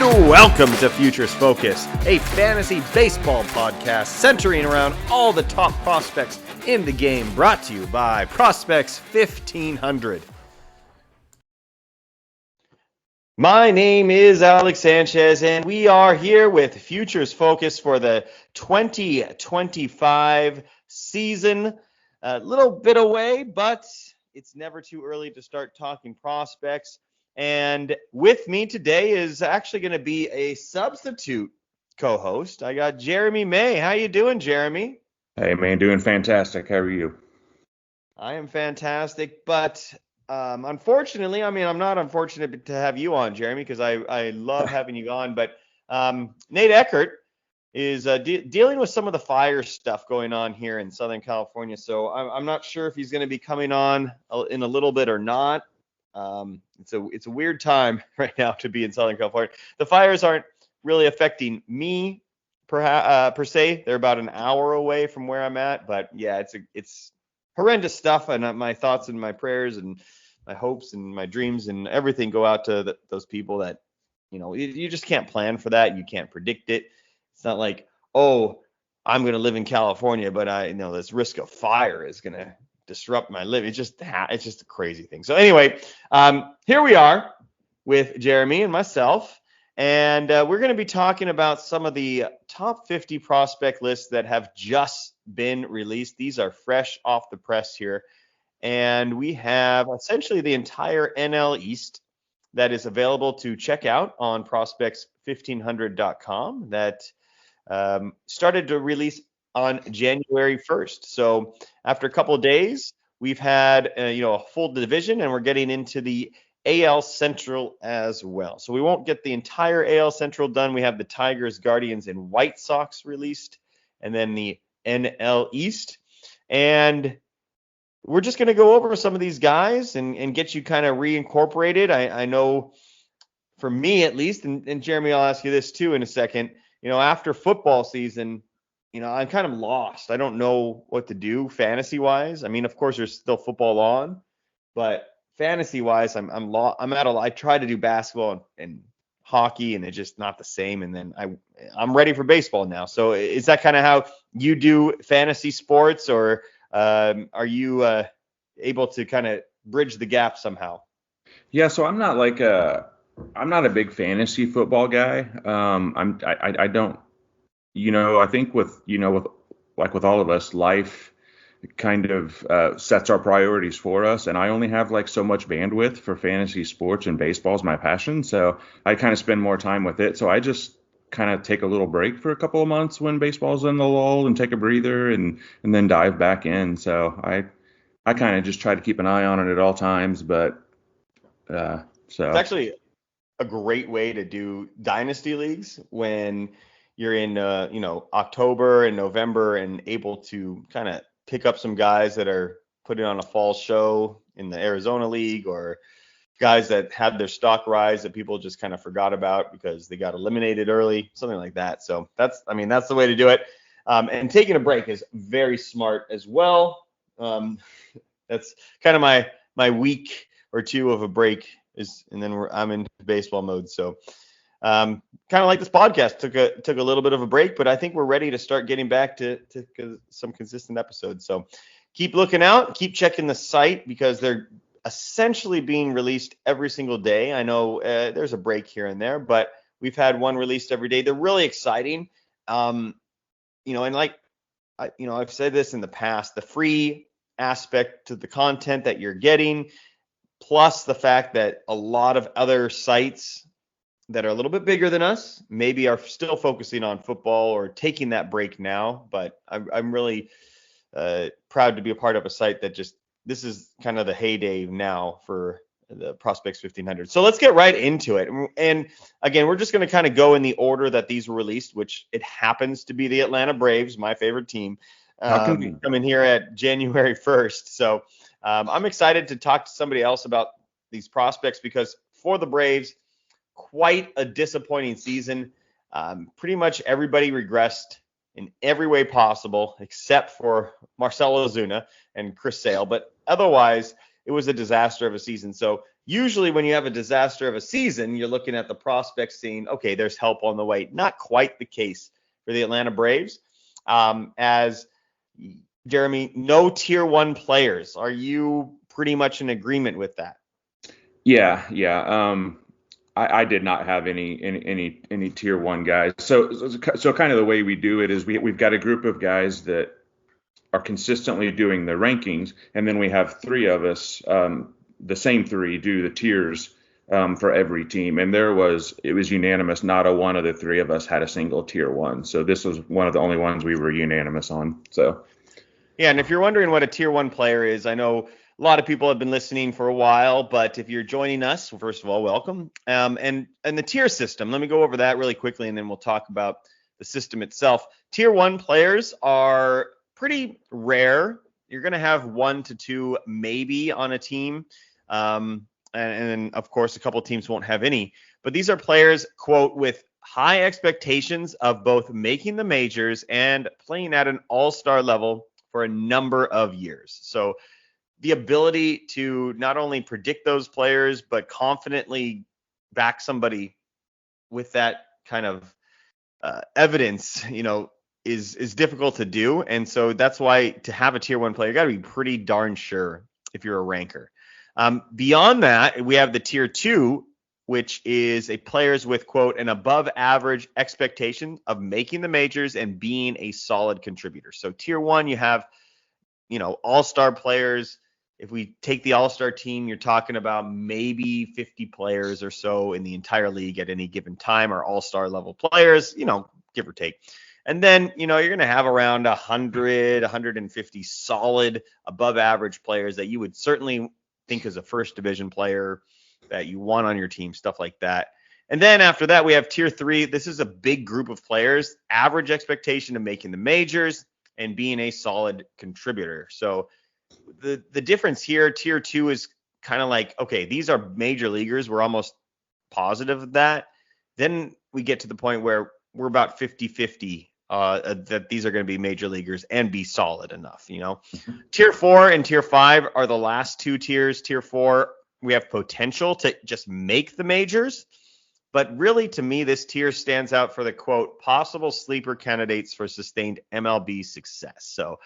Welcome to Futures Focus, a fantasy baseball podcast centering around all the top prospects in the game, brought to you by Prospects1500. My name is Alex Sanchez, and we are here with Futures Focus for the 2025 season. A little bit away, but it's never too early to start talking prospects. And with me today is actually going to be a substitute co-host. I got Jeremy May. How you doing, Jeremy? Hey, man, doing fantastic. How are you? I am fantastic, but unfortunately, I'm not unfortunate to have you on, Jeremy, because I love having you on. But Nate Eckert is dealing with some of the fire stuff going on here in Southern California. So I'm not sure if he's going to be coming on in a little bit or not. It's a weird time right now to be in Southern California. The fires aren't really affecting me per se. They're about an hour away from where I'm at, but yeah, it's horrendous stuff. And my thoughts and my prayers and my hopes and my dreams and everything go out to those people that, you just can't plan for that. You can't predict it. It's not like, oh, I'm going to live in California, but I know this risk of fire is going to disrupt my living. It's just a crazy thing. So anyway, here we are with Jeremy and myself, and we're going to be talking about some of the top 50 prospect lists that have just been released. These are fresh off the press here, and we have essentially the entire NL East that is available to check out on prospects1500.com that started to release on January 1st. So after a couple of days, we've had a full division, and we're getting into the AL Central as well. So we won't get the entire AL Central done. We have the Tigers, Guardians, and White Sox released, and then the NL East. And we're just going to go over some of these guys and get you kind of reincorporated. I know for me at least, and Jeremy, I'll ask you this too in a second, after football season, I'm kind of lost. I don't know what to do fantasy-wise. Of course, there's still football on, but fantasy-wise, I try to do basketball and hockey, and it's just not the same. And then I'm ready for baseball now. So is that kind of how you do fantasy sports, or are you able to kind of bridge the gap somehow? Yeah, so I'm not a big fantasy football guy. I don't. I think with all of us, life kind of sets our priorities for us. And I only have so much bandwidth for fantasy sports, and baseball is my passion. So I kind of spend more time with it. So I just kind of take a little break for a couple of months when baseball's in the lull and take a breather and then dive back in. So I kind of just try to keep an eye on it at all times. But it's actually a great way to do dynasty leagues when you're in October and November and able to kind of pick up some guys that are putting on a fall show in the Arizona League, or guys that had their stock rise that people just kind of forgot about because they got eliminated early, something like that. So that's the way to do it. And taking a break is very smart as well. That's kind of my week or two of a break and then I'm in baseball mode. So kind of like this podcast took a little bit of a break, but I think we're ready to start getting back to some consistent episodes. So keep looking out, keep checking the site, because they're essentially being released every single day. I know there's a break here and there, but we've had one released every day. They're really exciting. And I've said this in the past, the free aspect to the content that you're getting, plus the fact that a lot of other sites that are a little bit bigger than us maybe are still focusing on football or taking that break now. But I'm really proud to be a part of a site that this is kind of the heyday now for the Prospects 1500. So let's get right into it. And again, we're just going to kind of go in the order that these were released, which it happens to be the Atlanta Braves, my favorite team, coming here at January 1st. So I'm excited to talk to somebody else about these prospects, because for the Braves, quite a disappointing season. Pretty much everybody regressed in every way possible except for Marcell Ozuna and Chris Sale. But otherwise, it was a disaster of a season. So usually when you have a disaster of a season, you're looking at the prospects saying, okay, there's help on the way. Not quite the case for the Atlanta Braves. As Jeremy, no tier one players. Are you pretty much in agreement with that? Yeah, yeah. I did not have any tier one guys. So kind of the way we do it is we've got a group of guys that are consistently doing the rankings, and then we have three of us, the same three, do the tiers for every team. And it was unanimous. Not a one of the three of us had a single tier one. So this was one of the only ones we were unanimous on. So yeah, and if you're wondering what a tier one player is, I know a lot of people have been listening for a while, but if you're joining us, first of all, welcome. And the tier system, let me go over that really quickly, and then we'll talk about the system itself. Tier one players are pretty rare. You're going to have 1 to 2 maybe on a team. And then, of course, a couple of teams won't have any. But these are players, quote, with high expectations of both making the majors and playing at an all-star level for a number of years. So the ability to not only predict those players, but confidently back somebody with that kind of evidence, is difficult to do. And so that's why to have a tier one player, you got to be pretty darn sure if you're a ranker. Beyond that, we have the tier two, which is a players with, quote, an above average expectation of making the majors and being a solid contributor. So tier one, you have, all-star players. If we take the all-star team, you're talking about maybe 50 players or so in the entire league at any given time are all-star level players, give or take. And then, you're going to have around 100, 150 solid above average players that you would certainly think as a first division player that you want on your team, stuff like that. And then after that, we have tier three. This is a big group of players, average expectation of making the majors and being a solid contributor. So the difference here, tier two is kind of like, okay, these are major leaguers. We're almost positive of that. Then we get to the point where we're about 50-50 that these are going to be major leaguers and be solid enough, Tier 4 and Tier 5 are the last two tiers. Tier 4, we have potential to just make the majors. But really, to me, this tier stands out for the, quote, possible sleeper candidates for sustained MLB success. So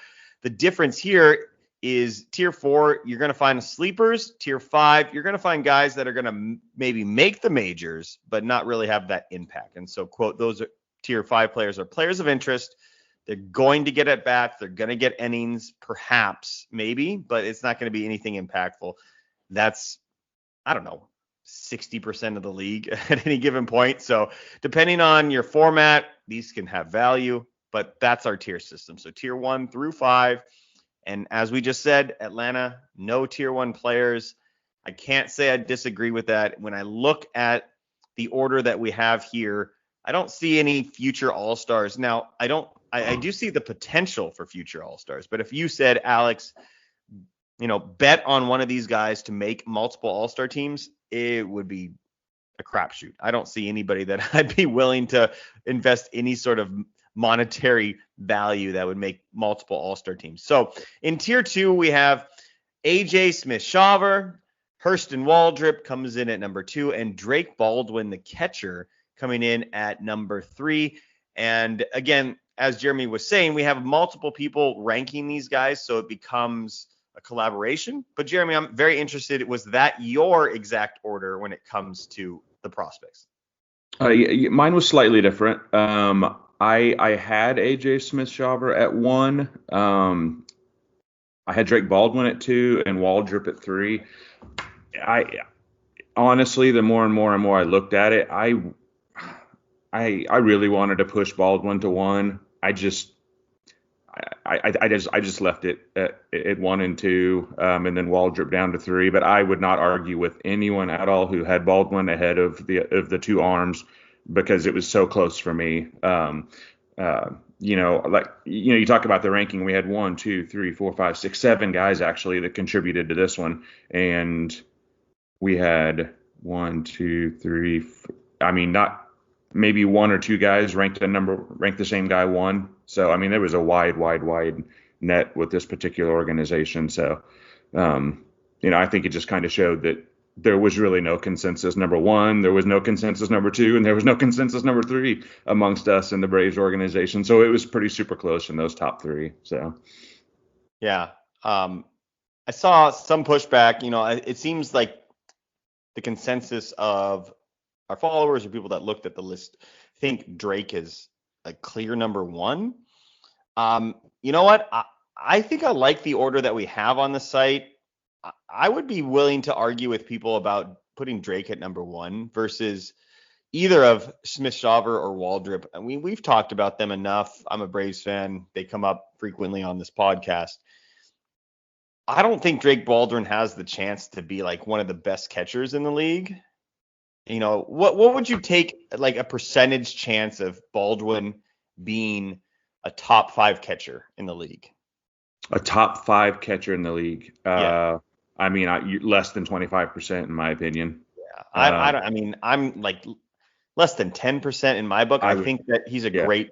the difference here is Tier 4, you're going to find sleepers. Tier 5, you're going to find guys that are going to maybe make the majors, but not really have that impact. And so, quote, those are Tier 5 players are players of interest. They're going to get at bats. They're going to get innings, perhaps, maybe, but it's not going to be anything impactful. That's, I don't know, 60% of the league at any given point. So depending on your format, these can have value, but that's our tier system. So tier 1 through 5. And as we just said, Atlanta, no tier 1 players. I can't say I disagree with that. When I look at the order that we have here, I don't see any future all-stars. Now, I do see the potential for future all-stars, but if you said, Alex, bet on one of these guys to make multiple all-star teams, it would be a crapshoot. I don't see anybody that I'd be willing to invest any sort of monetary value that would make multiple all-star teams. So in tier 2, we have AJ Smith-Shawver, Hurston Waldrop comes in at number 2, and Drake Baldwin, the catcher, coming in at number 3. And again, as Jeremy was saying, we have multiple people ranking these guys, so it becomes a collaboration. But Jeremy, I'm very interested. Was that your exact order when it comes to the prospects? Mine was slightly different. I had AJ Smith-Shawver at 1. I had Drake Baldwin at 2 and Waldrop at 3. I honestly, the more and more I looked at it, I really wanted to push Baldwin to 1. I just left it at 1 and 2, and then Waldrop down to 3. But I would not argue with anyone at all who had Baldwin ahead of the two arms, because it was so close for me. You talk about the ranking. We had 1, 2, 3, 4, 5, 6, 7 guys actually that contributed to this one, and we had 1, 2, 3. Not maybe 1 or 2 guys ranked the same guy 1. So there was a wide net with this particular organization. So I think it just kind of showed that there was really no consensus number one, there was no consensus number two, and there was no consensus number three amongst us in the Braves organization. So it was pretty super close in those top three. So Yeah. I saw some pushback. It seems like the consensus of our followers or people that looked at the list think Drake is a clear number one. You know what? I think I like the order that we have on the site. I would be willing to argue with people about putting Drake at number one versus either of Smith-Shawver or Waldrop. I mean, we've talked about them enough. I'm a Braves fan. They come up frequently on this podcast. I don't think Drake Baldwin has the chance to be like one of the best catchers in the league. What would you take like a percentage chance of Baldwin being a top 5 catcher in the league? A top 5 catcher in the league. Yeah. I mean, less than 25% in my opinion. Yeah. I mean, I'm like less than 10% in my book. I think that he's a great.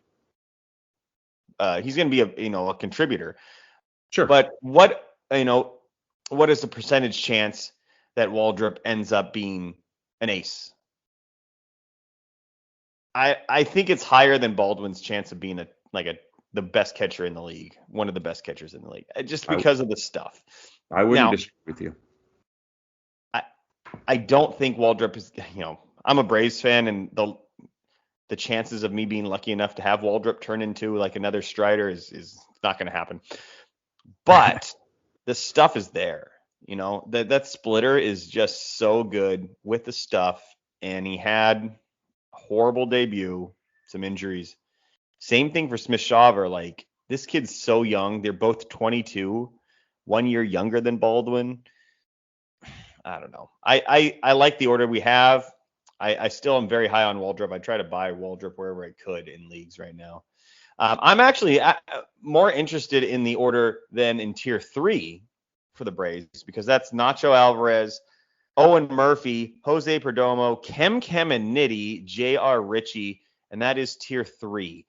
He's going to be a contributor. Sure. But what is the percentage chance that Waldrop ends up being an ace? I think it's higher than Baldwin's chance of being the best catcher in the league, one of the best catchers in the league, just because of the stuff. I wouldn't disagree with you. I don't think Waldrop is, I'm a Braves fan, and the chances of me being lucky enough to have Waldrop turn into like another Strider is not going to happen. But the stuff is there. That splitter is just so good with the stuff, and he had a horrible debut, some injuries. Same thing for Smith-Shawver. Like, this kid's so young. They're both 22, 1 year younger than Baldwin. I don't know. I like the order we have. I still am very high on Waldrop. I try to buy Waldrop wherever I could in leagues right now. I'm actually more interested in the order than in tier 3 for the Braves, because that's Nacho Alvarez, Owen Murphy, Jose Perdomo, Kem and Nitty, J.R. Ritchie, and that is tier 3.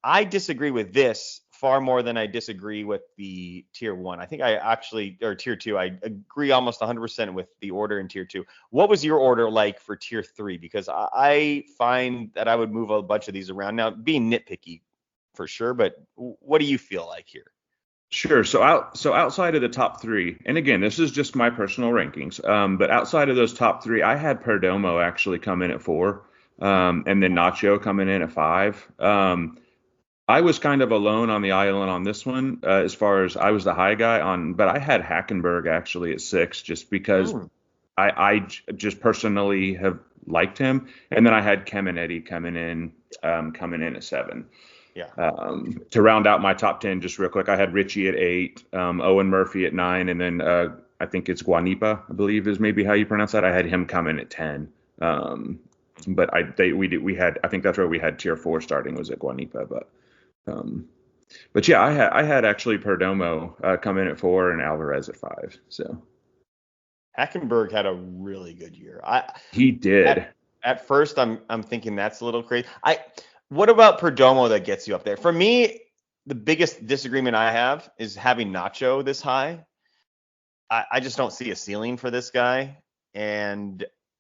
I disagree with this far more than I disagree with the tier 1. I think or tier 2, I agree almost 100% with the order in tier 2. What was your order like for tier 3? Because I find that I would move a bunch of these around. Now, being nitpicky for sure, but what do you feel like here? Sure. So outside of the top 3, and again, this is just my personal rankings, but outside of those top 3, I had Perdomo actually come in at 4, and then Nacho coming in at 5. I was kind of alone on the island on this one, as far as I was the high guy but I had Hackenberg actually at 6, just because I just personally have liked him. And then I had Caminiti coming in at 7. Yeah. To round out my top 10, just real quick, I had Ritchie at 8, Owen Murphy at 9, and then I think it's Guanipa, I believe is maybe how you pronounce that. I had him come in at 10. But I think that's where we had tier 4 starting, was at Guanipa. But yeah, I had actually Perdomo come in at 4 and Alvarez at 5. So Hackenberg had a really good year. He did. At first, I'm thinking that's a little crazy. What about Perdomo that gets you up there? For me, the biggest disagreement I have is having Nacho this high. I just don't see a ceiling for this guy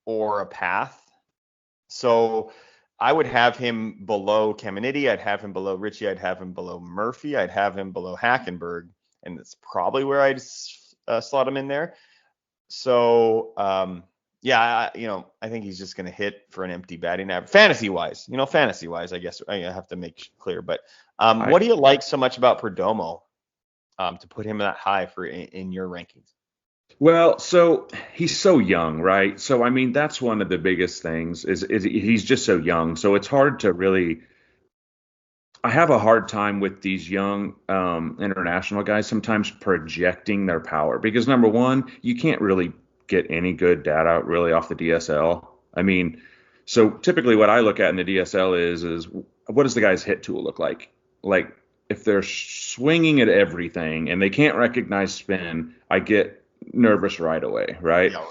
or a path. So I would have him below Caminiti. I'd have him below Ritchie. I'd have him below Murphy. I'd have him below Hackenberg. And that's probably where I'd slot him in there. So, I think he's just going to hit for an empty batting average. Fantasy-wise, I guess I have to make clear. But what do you like so much about Perdomo to put him that high in your rankings? Well, so he's so young, right? So, I mean, that's one of the biggest things is he's just so young. So it's hard to really – I have a hard time with these young international guys sometimes projecting their power because, number one, you can't really get any good data really off the DSL. I mean, so typically what I look at in the DSL is what does the guy's hit tool look like? Like if they're swinging at everything and they can't recognize spin, I get – nervous right away, right? Yeah.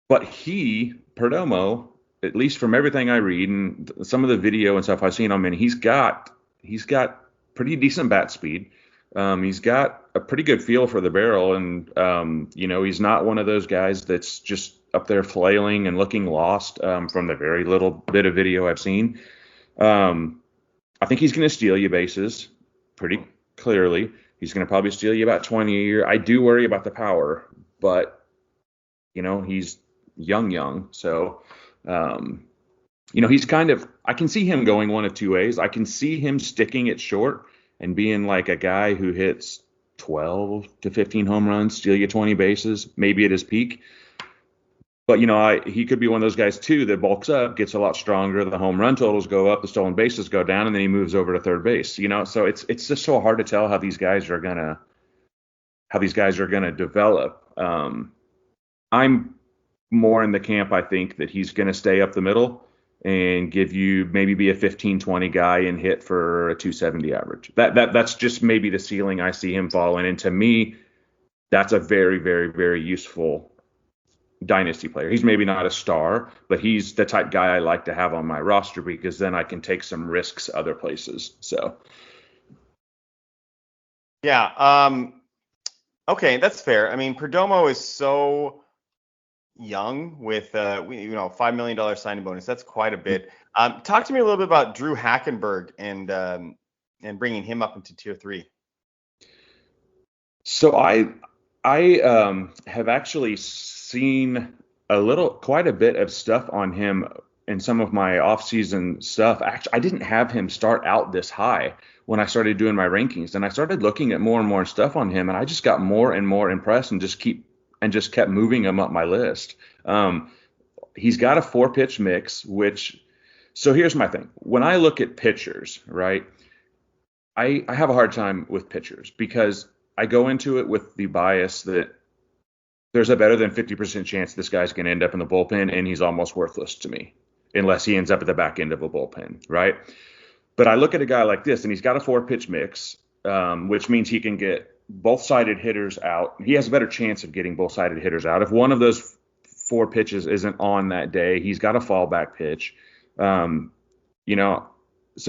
But Perdomo, at least from everything I read and some of the video and stuff I've seen him in, he's got pretty decent bat speed. He's got a pretty good feel for the barrel, and he's not one of those guys that's just up there flailing and looking lost. From the very little bit of video I've seen, um, I think he's going to steal you bases pretty clearly. He's going to probably steal you about 20 a year. I do worry about the power, but he's young, so he's kind of. I can see him going one of two ways. I can see him sticking it short and being like a guy who hits 12 to 15 home runs, steal you 20 bases, maybe at his peak. But he could be one of those guys too that bulks up, gets a lot stronger. The home run totals go up, the stolen bases go down, and then he moves over to third base. So it's just so hard to tell how these guys are gonna develop. I'm more in the camp, I think, that he's gonna stay up the middle and give you maybe be a 15-20 guy and hit for a 270 average. That's just maybe the ceiling I see him falling. And to me, that's a very, very, very useful dynasty player. He's maybe not a star, but he's the type guy I like to have on my roster because then I can take some risks other places. So Yeah. Okay, that's fair. I mean, Perdomo is so young with $5 million signing bonus. That's quite a bit. Talk to me a little bit about Drew Hackenberg and bringing him up into tier 3. So I have actually seen quite a bit of stuff on him in some of my off-season stuff. Actually, I didn't have him start out this high when I started doing my rankings, and I started looking at more and more stuff on him, and I just got more and more impressed and just kept moving him up my list. He's got a 4-pitch mix, so here's my thing. When I look at pitchers, right, I have a hard time with pitchers because I go into it with the bias that there's a better than 50% chance this guy's going to end up in the bullpen, and he's almost worthless to me unless he ends up at the back end of a bullpen, right? But I look at a guy like this, and he's got a 4-pitch mix, which means he can get both-sided hitters out. He has a better chance of getting both-sided hitters out. If one of those 4 pitches isn't on that day, he's got a fallback pitch. So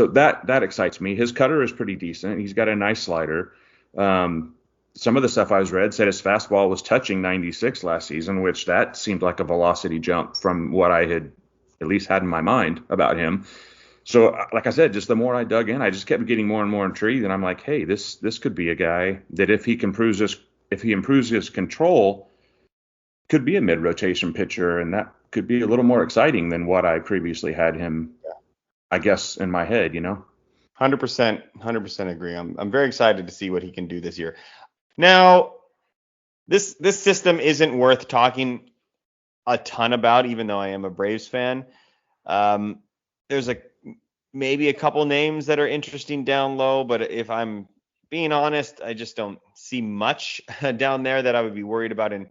that excites me. His cutter is pretty decent. He's got a nice slider. Some of the stuff I was read said his fastball was touching 96 last season, which that seemed like a velocity jump from what I had at least had in my mind about him. So, like I said, just the more I dug in, I just kept getting more and more intrigued, and I'm like, hey, this could be a guy that if he improves his control, could be a mid-rotation pitcher, and that could be a little more exciting than what I previously had him, I guess, in my head, 100% agree. I'm very excited to see what he can do this year. Now, this system isn't worth talking a ton about, even though I am a Braves fan. There's maybe a couple names that are interesting down low, but if I'm being honest, I just don't see much down there that I would be worried about in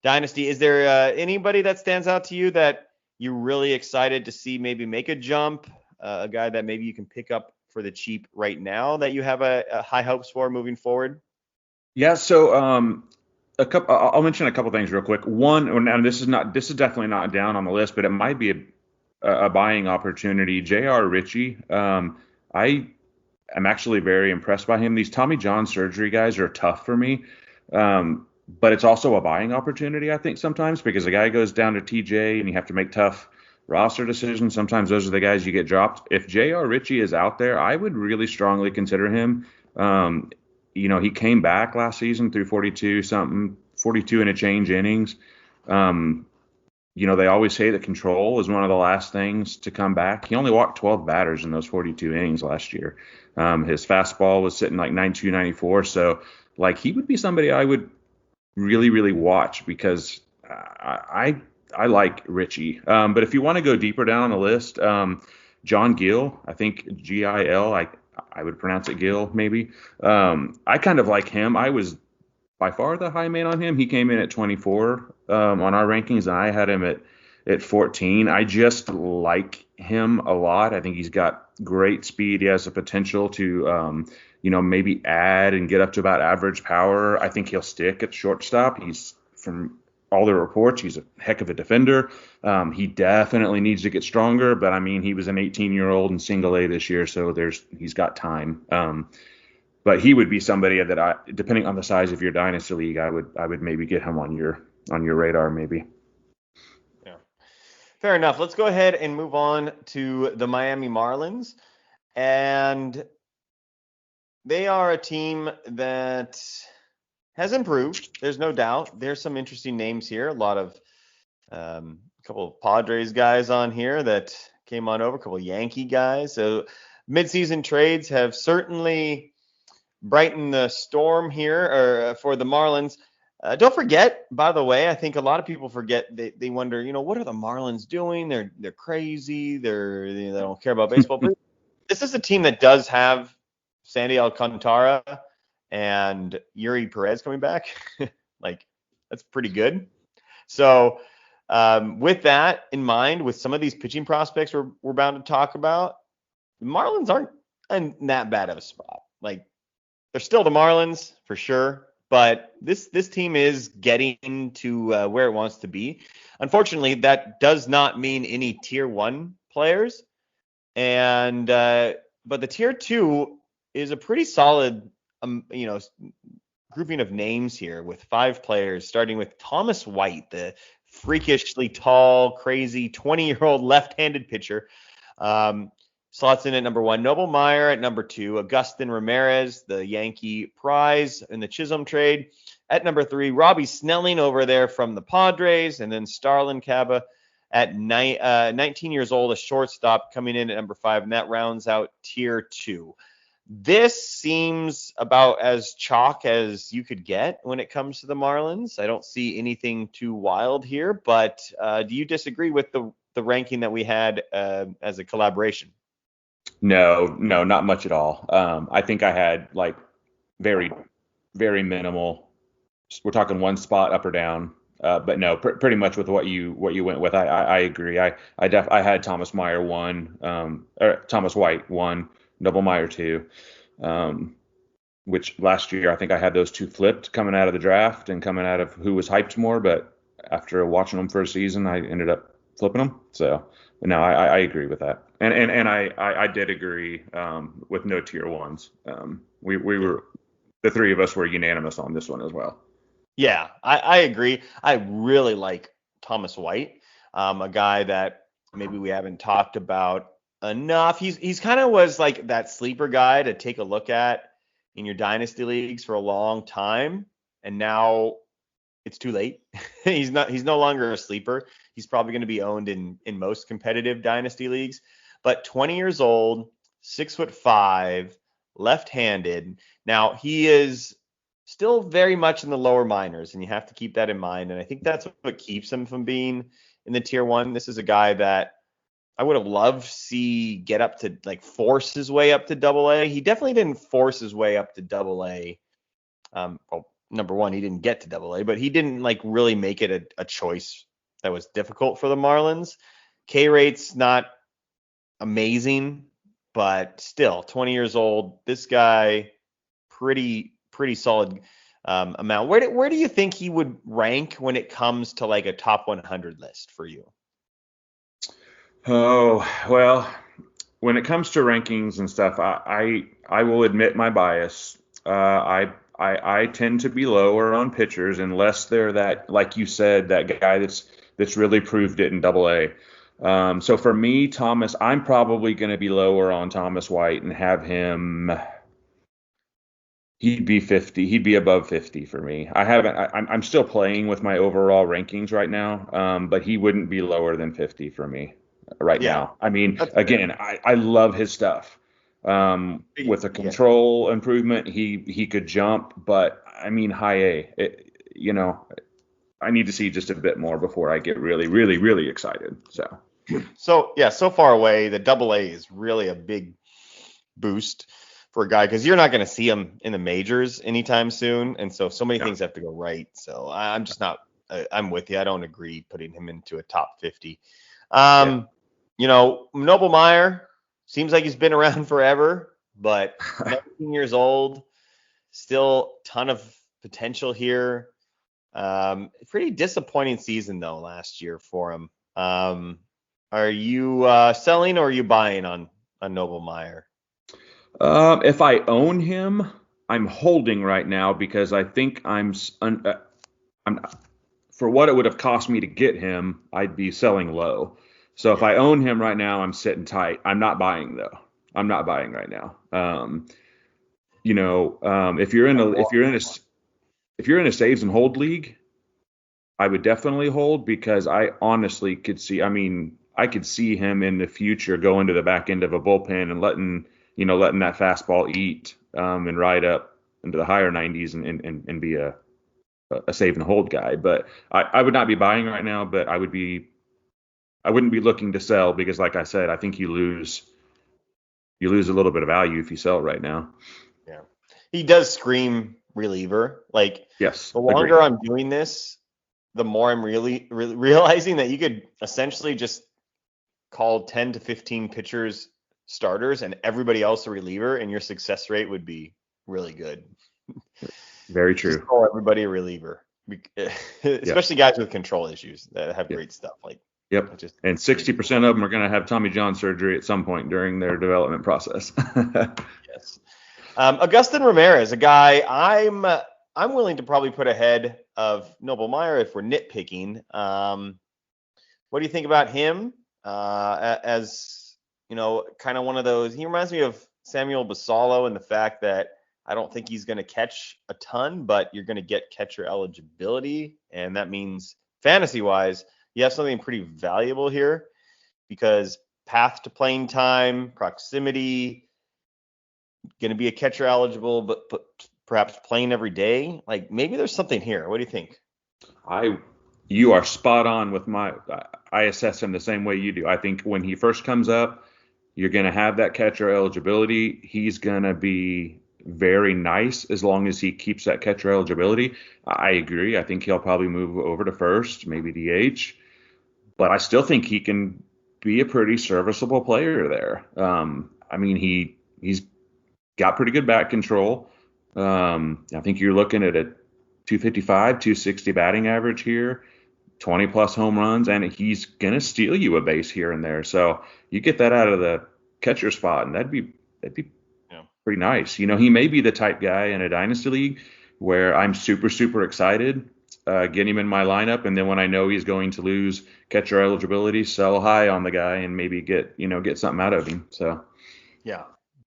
Dynasty. Is there anybody that stands out to you that you're really excited to see maybe make a jump, a guy that maybe you can pick up for the cheap right now that you have a high hopes for moving forward? Yeah, so I'll mention a couple things real quick. One, and this is definitely not down on the list, but it might be a buying opportunity. J.R. Ritchie. I am actually very impressed by him. These Tommy John surgery guys are tough for me, but it's also a buying opportunity, I think, sometimes because a guy goes down to TJ and you have to make tough roster decisions. Sometimes those are the guys you get dropped. If J.R. Ritchie is out there, I would really strongly consider him. He came back last season through 42 and a change innings. They always say that control is one of the last things to come back. He only walked 12 batters in those 42 innings last year. His fastball was sitting like 92, 94. So, he would be somebody I would really, really watch because I like Ritchie. But if you want to go deeper down on the list, John Gill, I think Gil, I would pronounce it Gill, maybe. I kind of like him. I was by far the high man on him. He came in at 24 on our rankings, and I had him at 14. I just like him a lot. I think he's got great speed. He has the potential to, maybe add and get up to about average power. I think he'll stick at shortstop. He's, from all the reports, he's a heck of a defender. He definitely needs to get stronger, but I mean, he was an 18-year-old in single A this year, so he's got time. but he would be somebody that depending on the size of your dynasty league, I would maybe get him on your radar maybe. Yeah. Fair enough. Let's go ahead and move on to the Miami Marlins. And they are a team that has improved. There's no doubt. There's some interesting names here. A lot of a couple of Padres guys on here that came on over, a couple of Yankee guys. So midseason trades have certainly brightened the storm here for the Marlins. Don't forget, by the way, I think a lot of people forget. They wonder, what are the Marlins doing? They're crazy. They don't care about baseball. But this is a team that does have Sandy Alcantara and Yuri Perez coming back. Like, that's pretty good. So with that in mind, with some of these pitching prospects we're bound to talk about, the Marlins aren't in that bad of a spot. Like, they're still the Marlins for sure, but this team is getting to where it wants to be. Unfortunately, that does not mean any tier 1 players. And but the tier 2 is a pretty solid grouping of names here with 5 players, starting with Thomas White, the freakishly tall, crazy 20-year-old left-handed pitcher. Slots in at number 1. Noble Meyer at number 2. Agustin Ramirez, the Yankee prize in the Chisholm trade. At number 3, Robbie Snelling over there from the Padres. And then Starlin Caba at 19 years old, a shortstop, coming in at number 5. And that rounds out tier 2. This seems about as chalk as you could get when it comes to the Marlins. I don't see anything too wild here, but do you disagree with the ranking that we had as a collaboration? No, not much at all. I think I had like very, very minimal. We're talking one spot up or down, but no, pretty much with what you went with. I agree. I had Thomas Meyer 1, or Thomas White 1, Noble Meyer 2, which last year I think I had those 2 flipped coming out of the draft and coming out of who was hyped more, but after watching them for a season, I ended up flipping them. So no, I agree with that. And I did agree with no tier 1s. We were, the 3 of us were unanimous on this one as well. Yeah, I agree. I really like Thomas White, a guy that maybe we haven't talked about enough. He's kind of was like that sleeper guy to take a look at in your dynasty leagues for a long time, and now it's too late. He's no longer a sleeper. He's probably going to be owned in most competitive dynasty leagues. But 20 years old, 6'5", left-handed. Now he is still very much in the lower minors, and you have to keep that in mind. And I think that's what keeps him from being in the tier 1. This is a guy that I would have loved to see get up to, like, force his way up to AA. He definitely didn't force his way up to AA. Well, number 1, he didn't get to AA, but he didn't like really make it a choice that was difficult for the Marlins. K rate's not amazing, but still 20 years old. This guy, pretty solid amount. Where do you think he would rank when it comes to like a top 100 list for you? Oh, well, when it comes to rankings and stuff, I will admit my bias. I tend to be lower on pitchers unless they're that, like you said, that guy that's really proved it in AA. So for me, Thomas, I'm probably going to be lower on Thomas White and have him. He'd be 50. He'd be above 50 for me. I'm still playing with my overall rankings right now, but he wouldn't be lower than 50 for me right now. I mean, again, I love his stuff. With a control improvement, he could jump, but I mean, high A, I need to see just a bit more before I get really, really, really excited. So far away, the AA is really a big boost for a guy because you're not going to see him in the majors anytime soon, and so many things have to go right. So I'm just not. I'm with you. I don't agree putting him into a top 50. Noble Meyer seems like he's been around forever, but 19 years old, still ton of potential here. Pretty disappointing season though last year for him. Are you selling or are you buying on Noble Meyer? If I own him, I'm holding right now because I think I'm for what it would have cost me to get him, I'd be selling low. So if I own him right now, I'm sitting tight. I'm not buying though. I'm not buying right now. If you're in a saves and hold league, I would definitely hold because I honestly could see. I mean, I could see him in the future going to the back end of a bullpen and letting that fastball eat and ride up into the higher 90s and be a save and hold guy. But I would not be buying right now, but I wouldn't be looking to sell because, like I said, I think you lose a little bit of value if you sell right now. Yeah. He does scream reliever. Like, Yes, the longer I'm doing this, the more I'm really realizing that you could essentially just call 10 to 15 pitchers starters and everybody else a reliever, and your success rate would be really good. Very true. Just call everybody a reliever, especially guys with control issues that have great stuff. Like, yep. And 60% of them are going to have Tommy John surgery at some point during their development process. Yes. Augustin Ramirez, a guy I'm willing to probably put ahead of Noble Meyer if we're nitpicking. What do you think about him? As kind of one of those. He reminds me of Samuel Basallo in the fact that I don't think he's going to catch a ton, but you're going to get catcher eligibility, and that means fantasy-wise, you have something pretty valuable here because path to playing time, proximity, going to be a catcher eligible, but perhaps playing every day. Like, maybe there's something here. What do you think? You are spot on with I assess him the same way you do. I think when he first comes up, you're going to have that catcher eligibility. He's going to be very nice as long as he keeps that catcher eligibility. I agree. I think he'll probably move over to first, maybe DH, but I still think he can be a pretty serviceable player there. I mean, he's got pretty good bat control. I think you're looking at a 255, 260 batting average here, 20 plus home runs, and he's going to steal you a base here and there. So you get that out of the catcher spot, and that'd be pretty nice. He may be the type guy in a dynasty league where I'm super, super excited, get him in my lineup, and then when I know he's going to lose catcher eligibility, sell high on the guy and maybe get something out of him. So yeah,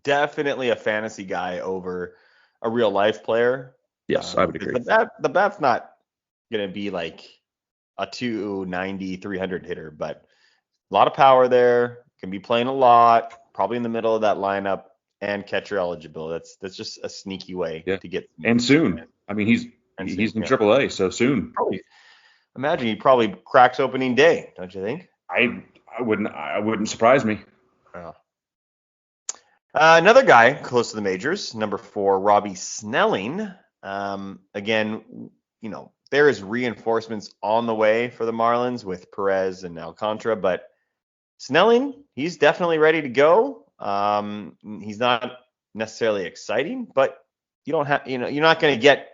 definitely a fantasy guy over a real life player. Yes, I would agree. The bat's not going to be like a 290, 300 hitter, but a lot of power there. Can be playing a lot, probably in the middle of that lineup, and catcher eligible. That's just a sneaky way to get. And soon. I mean, he's in AAA, so soon. Probably, imagine he probably cracks opening day, don't you think? I wouldn't surprise me. Another guy close to the majors, number 4, Robbie Snelling. Again, there is reinforcements on the way for the Marlins with Perez and Alcantara, but Snelling, he's definitely ready to go. He's not necessarily exciting, but you're not going to get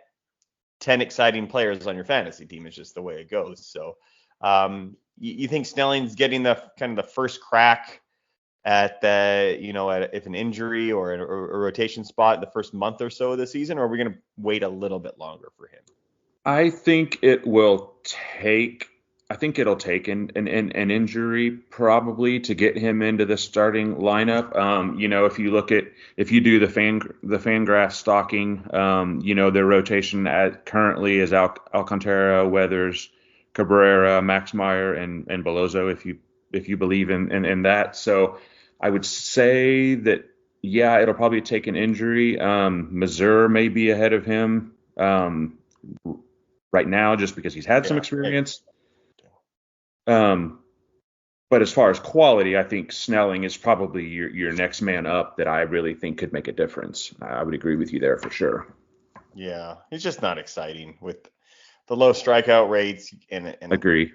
10 exciting players on your fantasy team. It's just the way it goes. So, you think Snelling's getting the kind of the first crack at if an injury or a rotation spot the first month or so of the season, or are we going to wait a little bit longer for him? I think it'll take an injury probably to get him into the starting lineup. If you do the Fangraphs stalking, their rotation currently is Alcantara, Weathers, Cabrera, Max Meyer, and Beloso, if you believe in that. So I would say that, it'll probably take an injury. Mazur may be ahead of him right now just because he's had some experience. But as far as quality, I think Snelling is probably your next man up that I really think could make a difference. I would agree with you there for sure. Yeah, he's just not exciting with the low strikeout rates and agree.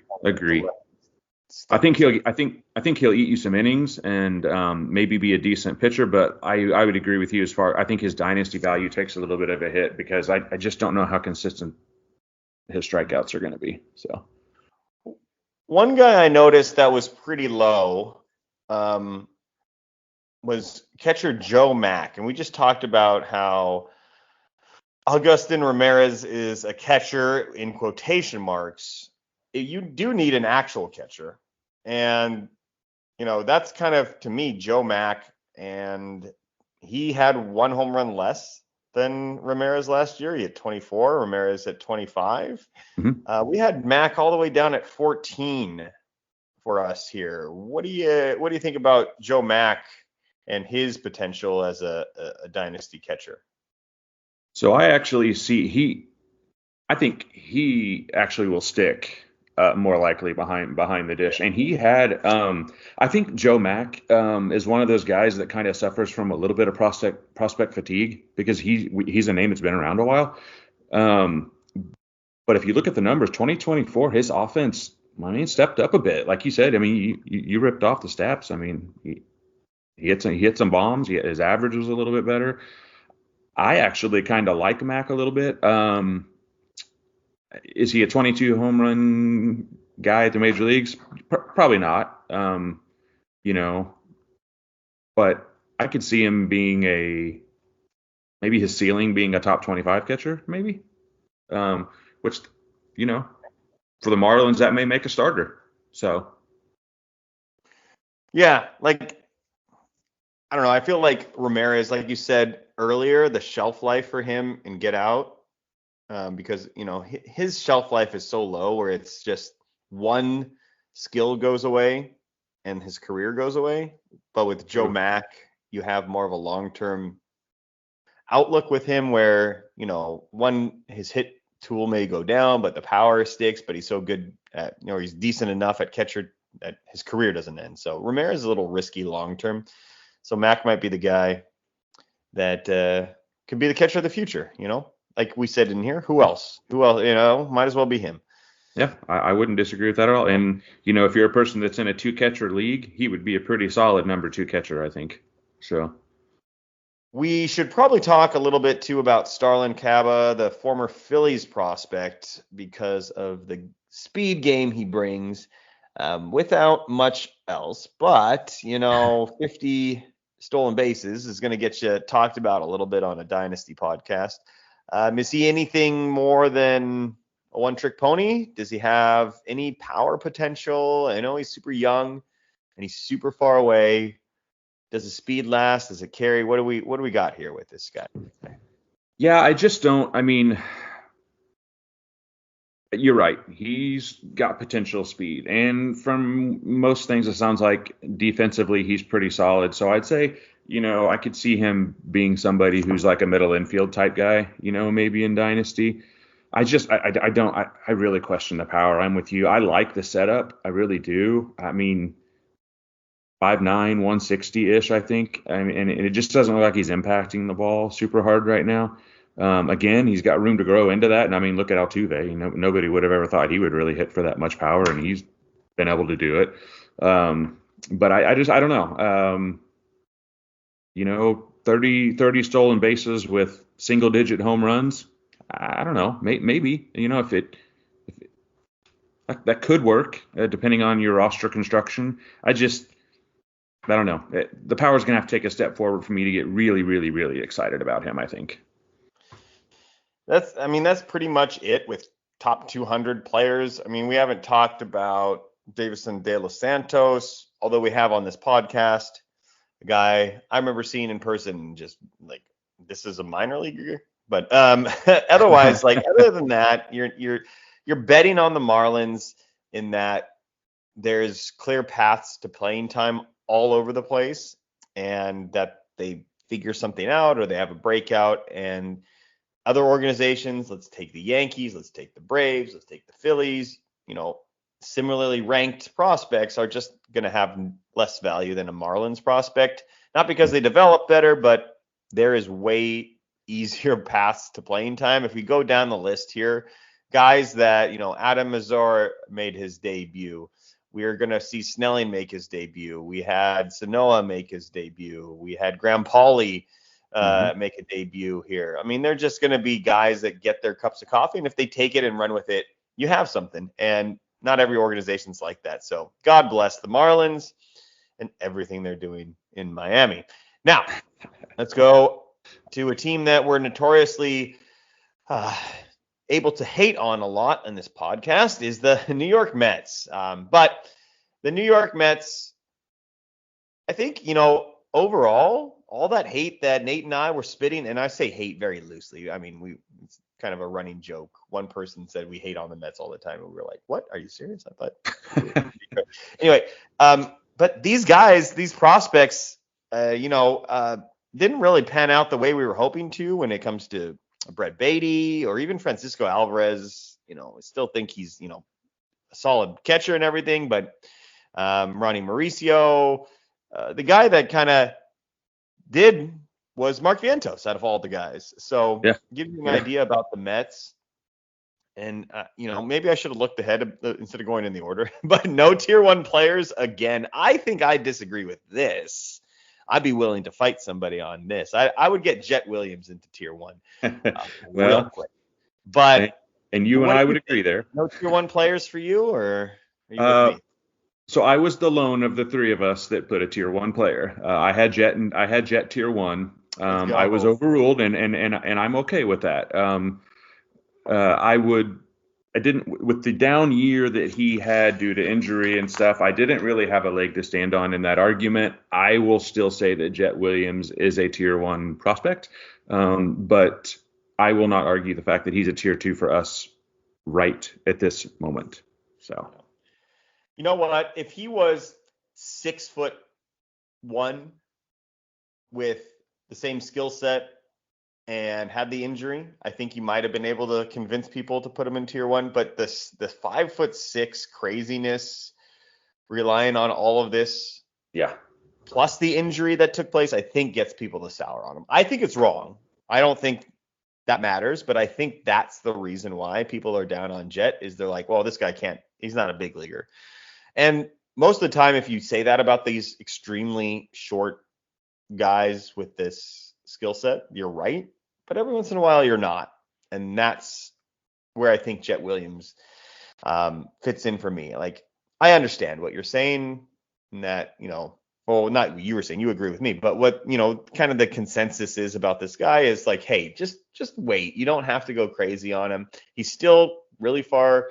I think he'll eat you some innings and maybe be a decent pitcher, but I would agree with you I think his dynasty value takes a little bit of a hit because I just don't know how consistent his strikeouts are going to be. So one guy I noticed that was pretty low was catcher Joe Mack, and we just talked about how Augustin Ramirez is a catcher in quotation marks. You do need an actual catcher. And, that's kind of, to me, Joe Mack. And he had one home run less than Ramirez last year. He had 24, Ramirez at 25. Mm-hmm. We had Mack all the way down at 14 for us here. What do you think about Joe Mack and his potential as a dynasty catcher? So I think he actually will stick more likely behind the dish. And he had, I think Joe Mack is one of those guys that kind of suffers from a little bit of prospect fatigue because he's a name that's been around a while. Um, but if you look at the numbers, 2024, his offense, I mean, stepped up a bit. Like you said, I mean, you ripped off the stats. I mean, he hit some bombs. His average was a little bit better. I actually kind of like Mac a little bit. Is he a 22 home run guy at the major leagues? Probably not. You know, but I could see him being maybe his ceiling being a top 25 catcher, maybe. Which, you know, for the Marlins, that may make a starter. So. Yeah, like, I don't know. I feel like Ramirez, like you said earlier, the shelf life for him and get out, because, his shelf life is so low where it's just one skill goes away and his career goes away. But with Joe True. Mack, you have more of a long-term outlook with him where, his hit tool may go down, but the power sticks, but he's so good at, he's decent enough at catcher that his career doesn't end. So Ramirez is a little risky long-term. So Mack might be the guy that could be the catcher of the future, like we said in here. Who else? Might as well be him. Yeah, I wouldn't disagree with that at all. And, if you're a person that's in a two-catcher league, he would be a pretty solid number two catcher, I think. So. We should probably talk a little bit, too, about Starlin Caba, the former Phillies prospect, because of the speed game he brings without much else. But, 50 stolen bases is going to get you talked about a little bit on a Dynasty podcast. Is he anything more than a one-trick pony? Does he have any power potential? I know he's super young and he's super far away. Does his speed last? Does it carry? What do we got here with this guy? Yeah, I just don't. I mean, you're right. He's got potential speed, and from most things, it sounds like defensively he's pretty solid. So I'd say, I could see him being somebody who's like a middle infield type guy, maybe in Dynasty. I really question the power. I'm with you. I like the setup. I really do. I mean, 5'9", 160-ish, I think. I mean, and it just doesn't look like he's impacting the ball super hard right now. Again, he's got room to grow into that. And I mean, look at Altuve. Nobody would have ever thought he would really hit for that much power, and he's been able to do it. But I don't know. 30 stolen bases with single-digit home runs. I don't know. Maybe, if that could work, depending on your roster construction. I don't know. The power's going to have to take a step forward for me to get really, really, really excited about him, I think. That's pretty much it with top 200 players. I mean, we haven't talked about Davison De Los Santos, although we have on this podcast. A guy I remember seeing in person, just like, this is a minor leaguer. But otherwise, like, other than that, you're betting on the Marlins in that there's clear paths to playing time all over the place, and that they figure something out or they have a breakout. And other organizations, let's take the Yankees, let's take the Braves, let's take the Phillies, similarly ranked prospects are just going to have less value than a Marlins prospect, not because they develop better, but there is way easier paths to playing time. If we go down the list here, guys that, Adam Mazur made his debut. We are going to see Snelling make his debut. We had Sanoa make his debut. We had Graham Pauley make a debut here. I mean, they're just going to be guys that get their cups of coffee, and if they take it and run with it, you have something. And not every organization's like that. So God bless the Marlins and everything they're doing in Miami. Now, let's go to a team that we're notoriously uh, able to hate on a lot in this podcast is the New York Mets. But the New York Mets, I think, overall, all that hate that Nate and I were spitting, and I say hate very loosely. I mean, it's kind of a running joke. One person said we hate on the Mets all the time, and we were like, "What? Are you serious?" I thought. Anyway, but these guys, these prospects, didn't really pan out the way we were hoping to when it comes to Brett Beatty or even Francisco Alvarez. I still think he's, a solid catcher and everything, but Ronnie Mauricio, the guy that kind of did was Mark Vientos out of all the guys. So Yeah. give you an idea about the Mets. And, maybe I should have looked ahead instead of going in the order. But no tier 1 players again. I think I disagree with this. I'd be willing to fight somebody on this. I would get Jet Williams into tier 1 Well, real quick. But and you and I would agree there. No tier 1 players for you, or are you with me? So I was the lone of the three of us that put a tier 1 player. I had Jet tier 1. I was overruled, and I'm okay with that. I didn't, with the down year that he had due to injury and stuff, I didn't really have a leg to stand on in that argument. I will still say that Jet Williams is a tier 1 prospect, but I will not argue the fact that he's a tier 2 for us right at this moment. So, you know what? If he was 6'1" with the same skill set and had the injury, I think he might have been able to convince people to put him in tier 1. But the 5'6" craziness, relying on all of this, plus the injury that took place, I think gets people to sour on him. I think it's wrong. I don't think that matters, but I think that's the reason why people are down on Jet, is they're like, well, this guy he's not a big leaguer. And most of the time, if you say that about these extremely short guys with this skill set, you're right. But every once in a while, you're not. And that's where I think Jet Williams fits in for me. Like, I understand what you're saying, and that, well, not what you were saying, you agree with me, but what, kind of the consensus is about this guy is like, hey, just wait. You don't have to go crazy on him. He's still really far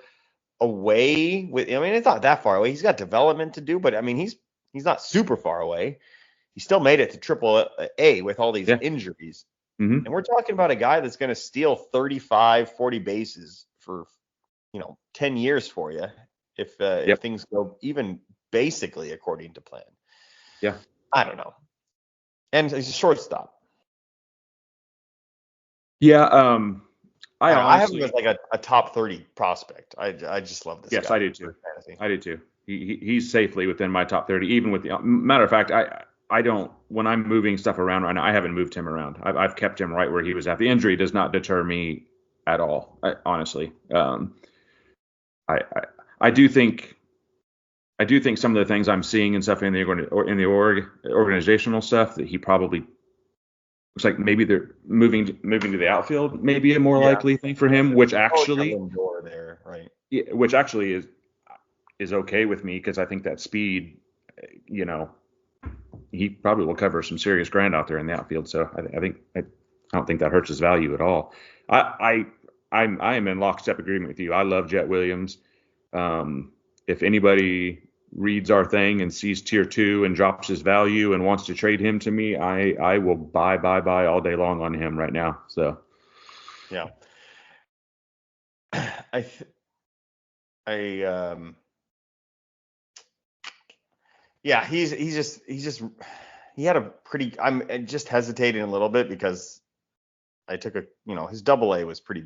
away it's not that far away. He's got development to do, but I mean, he's not super far away. He still made it to triple A with all these injuries. Mm-hmm. And we're talking about a guy that's going to steal 35, 40 bases for, 10 years for you if things go even basically according to plan. Yeah. I don't know. And he's a shortstop. Yeah. I have him as like a top 30 prospect. I just love this guy. Yes, I do too. I do too. He's safely within my top 30, even with the matter of fact, I don't, when I'm moving stuff around right now, I haven't moved him around. I've kept him right where he was at. The injury does not deter me at all, honestly. I do think some of the things I'm seeing and stuff in the organizational stuff, that he probably looks like maybe they're moving to the outfield, maybe a more likely thing for him, which actually there, right? Yeah, which actually is okay with me, because I think that speed, he probably will cover some serious ground out there in the outfield. So I don't think that hurts his value at all. I am in lockstep agreement with you. I love Jet Williams. If anybody reads our thing and sees tier 2 and drops his value and wants to trade him to me, I will buy all day long on him right now. So yeah, he had a pretty, I'm just hesitating a little bit because I took his double A was pretty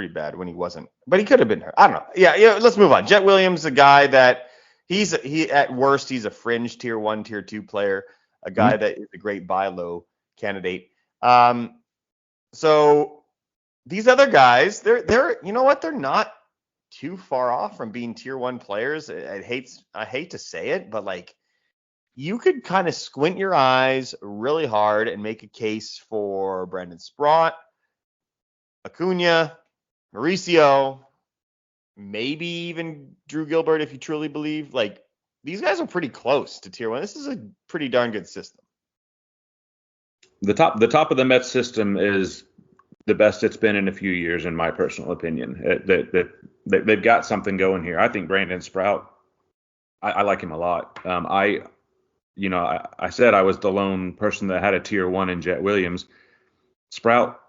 bad when he wasn't, but he could have been hurt. I don't know. Yeah, let's move on. Jet Williams, a guy that he at worst, he's a fringe tier 1, tier 2 player, a guy that is a great buy low candidate. So these other guys, they're they're not too far off from being tier 1 players. I hate to say it, but like, you could kind of squint your eyes really hard and make a case for Brandon Sprott, Acuna, Mauricio, maybe even Drew Gilbert, if you truly believe. Like, these guys are pretty close to tier 1. This is a pretty darn good system. The top of the Mets system is the best it's been in a few years, in my personal opinion. They've got something going here. I think Brandon Sprout, I like him a lot. I said I was the lone person that had a tier 1 in Jet Williams. Sprout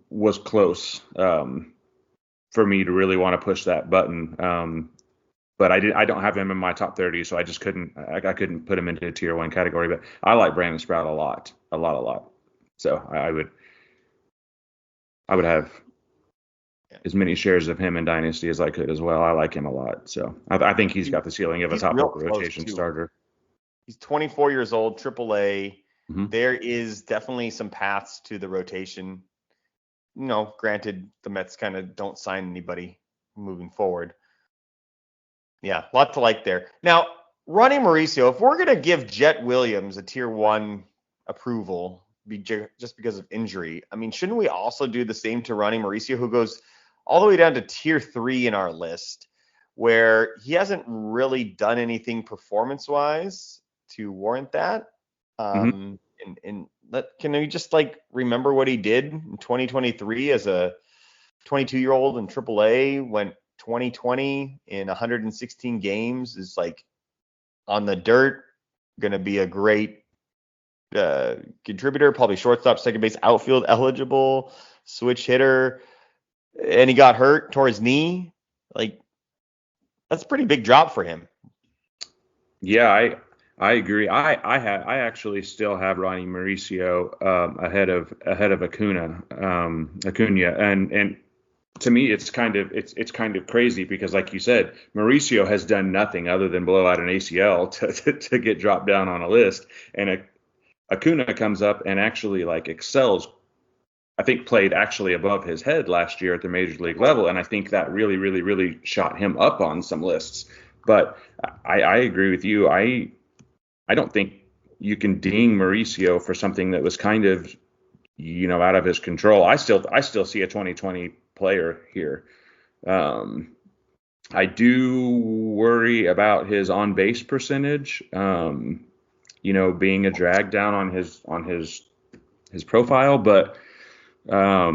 was close for me to really want to push that button. But I don't have him in my top 30, so I just couldn't put him into a tier 1 category. But I like Brandon Sprout a lot. So I would have as many shares of him in Dynasty as I could as well. I like him a lot. So I think he's got the ceiling of a top rotation starter. He's 24 years old, AAA. Mm-hmm. There is definitely some paths to the rotation. Granted, the Mets kind of don't sign anybody moving forward. Yeah, a lot to like there. Now, Ronnie Mauricio, if we're going to give Jet Williams a tier 1 approval just because of injury, I mean, shouldn't we also do the same to Ronnie Mauricio, who goes all the way down to tier 3 in our list, where he hasn't really done anything performance-wise to warrant that? Mm-hmm. Can we just remember what he did in 2023 as a 22-year-old in AAA? Went 2020 in 116 games, is on the dirt, going to be a great contributor, probably shortstop, second base, outfield eligible, switch hitter, and he got hurt, tore his knee. That's a pretty big drop for him. Yeah, I agree. I actually still have Ronnie Mauricio ahead of Acuna, and to me it's kind of crazy because, like you said, Mauricio has done nothing other than blow out an ACL to get dropped down on a list, and Acuna comes up and actually excels. I think played actually above his head last year at the major league level, and I think that really, really, really shot him up on some lists. But I agree with you. I don't think you can ding Mauricio for something that was kind of, out of his control. I still see a 2020 player here. I do worry about his on base percentage, being a drag down on his profile, but I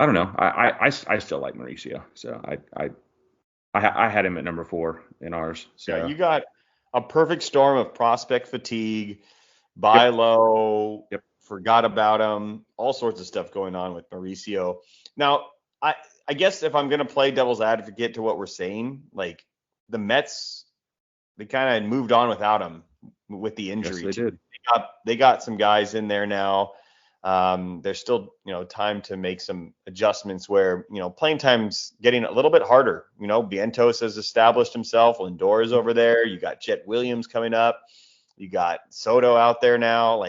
don't know. I still like Mauricio, so I had him at number 4 in ours. So. Yeah, you got a perfect storm of prospect fatigue, buy low, forgot about him, all sorts of stuff going on with Mauricio. Now, I guess if I'm going to play devil's advocate to what we're saying, the Mets, they kind of moved on without him with the injury. Yes, they did. They got some guys in there now. There's still, time to make some adjustments where, playing time's getting a little bit harder. Vientos has established himself. Lindor's over there. You got Jet Williams coming up. You got Soto out there now.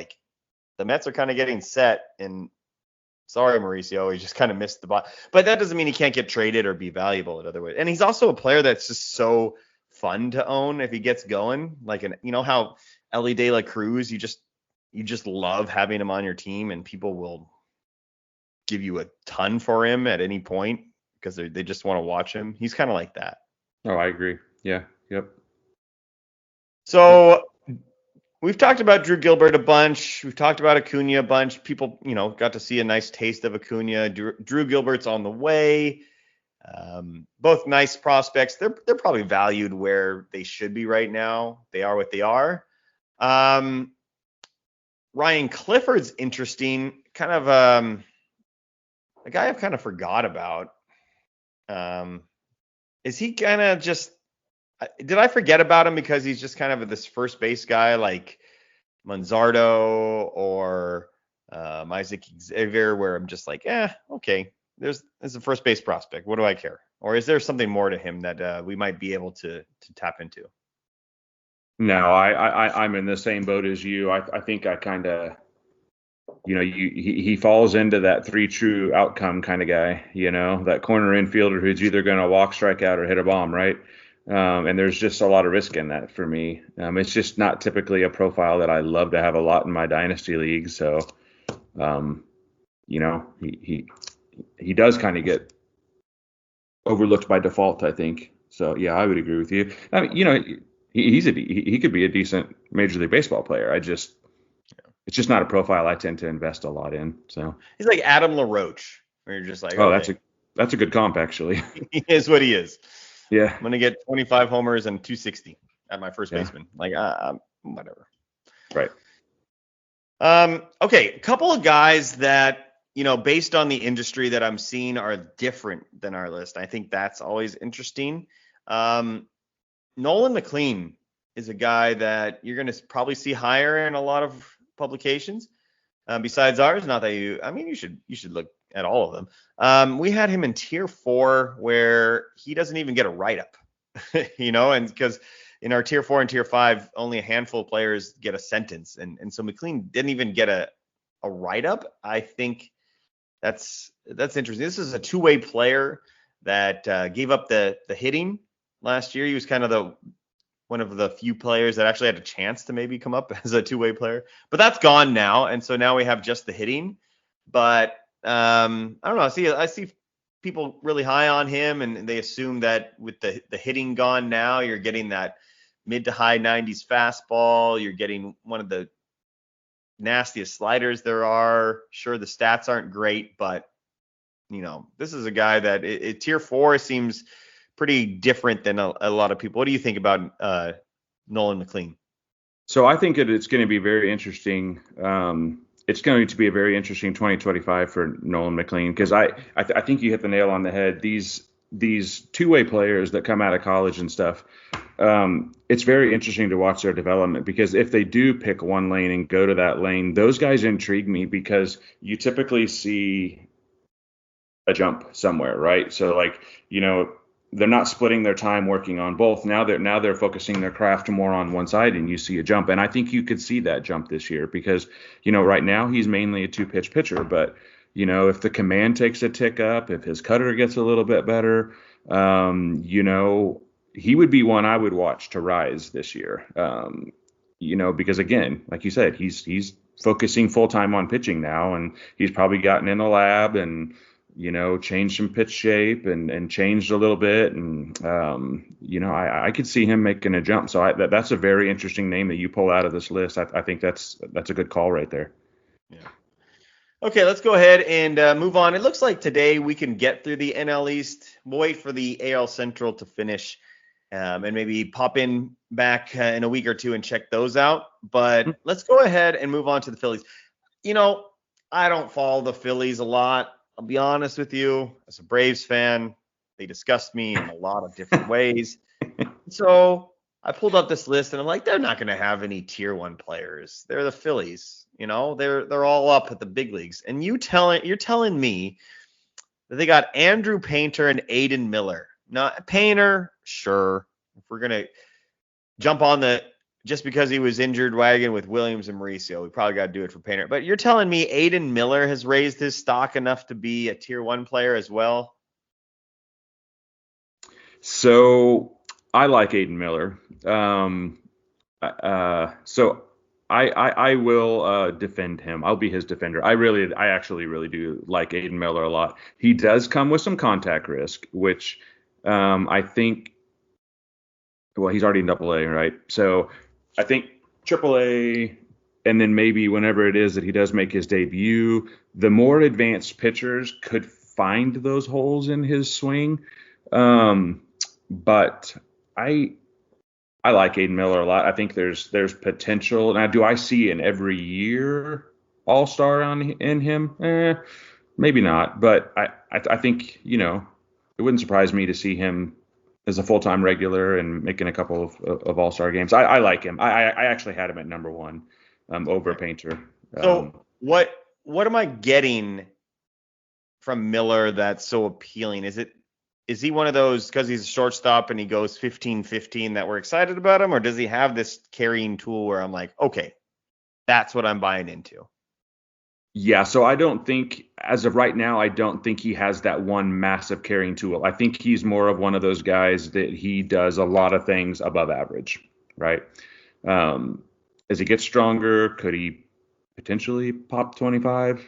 The Mets are kind of getting set, and sorry, Mauricio, he just kind of missed the ball. But that doesn't mean he can't get traded or be valuable in other ways. And he's also a player that's just so fun to own if he gets going. How Ellie De La Cruz, you just love having him on your team, and people will give you a ton for him at any point because they just want to watch him. He's kind of like that. Oh, I agree. Yeah. Yep. So we've talked about Drew Gilbert a bunch. We've talked about Acuna a bunch. People, got to see a nice taste of Acuna. Drew Gilbert's on the way. Both nice prospects. They're probably valued where they should be right now. They are what they are. Ryan Clifford's interesting, kind of a guy I've kind of forgot about. Is he kind of just, did I forget about him because he's just kind of this first base guy like Manzardo or Isaac Xavier, where I'm just okay, there's a first base prospect. What do I care? Or is there something more to him that we might be able to tap into? No, I'm in the same boat as you. I think I kind of, he falls into that 3 true outcome kind of guy, that corner infielder who's either going to walk, strike out, or hit a bomb, right? And there's just a lot of risk in that for me. It's just not typically a profile that I love to have a lot in my dynasty league. So, he does kind of get overlooked by default, I think. So, yeah, I would agree with you. I mean, he could be a decent Major League Baseball player. it's just not a profile I tend to invest a lot in. So, He's like Adam LaRoche, where you're just like, oh, okay, that's a good comp actually. he is what he is. Yeah, I'm gonna get 25 homers and 260 at my first yeah, baseman. Like, whatever. right. Okay, a couple of guys that, based on the industry that I'm seeing are different than our list. I think that's always interesting. Nolan McLean is a guy that you're going to probably see higher in a lot of publications, besides ours. Not that you should look at all of them. We had him in tier 4 where he doesn't even get a write-up, and because in our tier 4 and tier 5, only a handful of players get a sentence. And so McLean didn't even get a write-up. I think that's interesting. This is a two-way player that gave up the hitting last year. He was kind of one of the few players that actually had a chance to maybe come up as a two-way player. But that's gone now, and so now we have just the hitting. But I don't know. I see people really high on him, and they assume that with the hitting gone now, you're getting that mid to high 90s fastball. You're getting one of the nastiest sliders there are. Sure, the stats aren't great, but this is a guy that tier 4 seems pretty different than a lot of people. What do you think about Nolan McLean? So I think it's going to be very interesting. It's going to be a very interesting 2025 for Nolan McLean because I think you hit the nail on the head. These two-way players that come out of college and stuff, it's very interesting to watch their development because if they do pick one lane and go to that lane, those guys intrigue me because you typically see a jump somewhere, right? So like, they're not splitting their time working on both. Now they're focusing their craft more on one side and you see a jump. And I think you could see that jump this year because, right now he's mainly a two-pitch pitcher, but if the command takes a tick up, if his cutter gets a little bit better, he would be one I would watch to rise this year. Because again, like you said, he's focusing full time on pitching now, and he's probably gotten in the lab and changed some pitch shape and changed a little bit, and I could see him making a jump. So that's a very interesting name that you pull out of this list. I think that's a good call right there. Yeah. Okay, let's go ahead and move on. It looks like today we can get through the NL East. We'll wait for the AL Central to finish, and maybe pop in back in a week or two and check those out. But let's go ahead and move on to the Phillies. I don't follow the Phillies a lot. I'll be honest with you. As a Braves fan, they disgust me in a lot of different ways. So I pulled up this list and I'm like, they're not going to have any tier 1 players. They're the Phillies. They're all up at the big leagues. And you're telling me that they got Andrew Painter and Aiden Miller. Not Painter, sure. If we're going to jump on just because he was injured wagon with Williams and Mauricio, we probably got to do it for Painter. But you're telling me Aiden Miller has raised his stock enough to be a tier 1 player as well? So I like Aiden Miller. So I will defend him. I'll be his defender. I actually really do like Aiden Miller a lot. He does come with some contact risk, which I think. Well, he's already in AA, right? So I think AAA, and then maybe whenever it is that he does make his debut, the more advanced pitchers could find those holes in his swing. But I like Aiden Miller a lot. I think there's potential. Now, do I see an every year all-star in him? Maybe not. But I think, it wouldn't surprise me to see him as a full-time regular and making a couple of all-star games. I like him. I actually had him at number 1 over Painter. So what am I getting from Miller that's so appealing? Is he one of those, because he's a shortstop and he goes 15-15, that we're excited about him, or does he have this carrying tool where I'm like, okay, that's what I'm buying into? Yeah, so I don't think, as of right now, I don't think he has that one massive carrying tool. I think he's more of one of those guys that he does a lot of things above average, right? As he gets stronger, could he potentially pop 25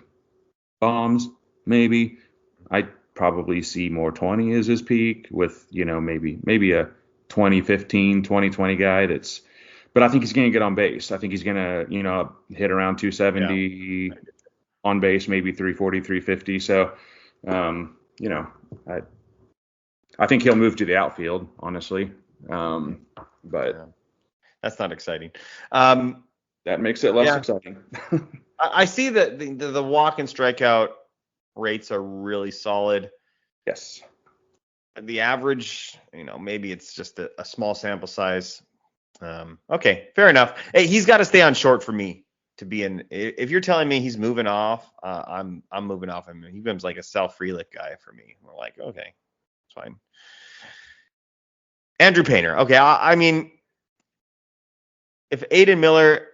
bombs? Maybe. I probably see more 20 as his peak with, maybe a 2015, 2020 guy that's but I think he's going to get on base. I think he's going to, hit around Yeah. 270 on base, maybe 340, 350. So, you know, I think he'll move to the outfield, honestly. But Yeah. That's not exciting. that makes it less Yeah, exciting. I see that the walk and strikeout rates are really solid. Yes. The average, maybe it's just a small sample size. Okay, fair enough. Hey, he's got to stay on short for me to be in. If you're telling me he's moving off, I'm moving off him. He becomes like a Sal Frelick guy for me. We're like, okay, it's fine. Andrew Painter. Okay, I mean, if Aiden Miller,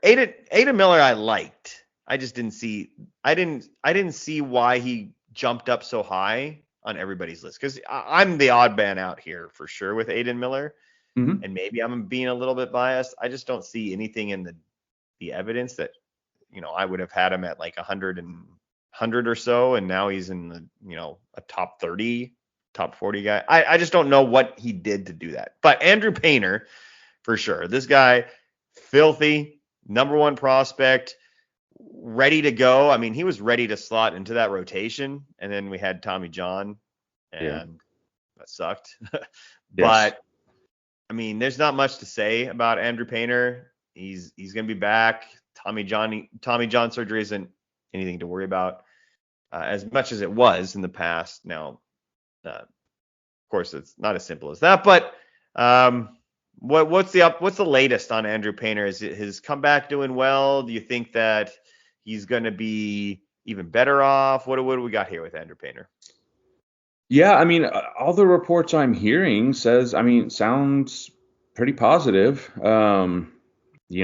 I liked. I just didn't see. I didn't see why he jumped up so high on everybody's list because I'm the odd man out here for sure with Aiden Miller, Mm-hmm. and maybe I'm being a little bit biased. I just don't see anything in the evidence that I would have had him at like 100 or so, and now he's in the a top 30, top 40 guy. I just don't know what he did to do that. But Andrew Painter, for sure, this guy, filthy, number one prospect, ready to go. I mean, he was ready to slot into that rotation, and then we had Tommy John, Yeah. and that sucked. Yes. But I mean, there's not much to say about Andrew Painter. He's gonna be back. Tommy John surgery isn't anything to worry about, as much as it was in the past. Now, of course, it's not as simple as that. But what's the latest on Andrew Painter? Is it his comeback doing well? Do you think that he's gonna be even better off? What do we got here with Andrew Painter? Yeah, I mean, all the reports I'm hearing sounds pretty positive. He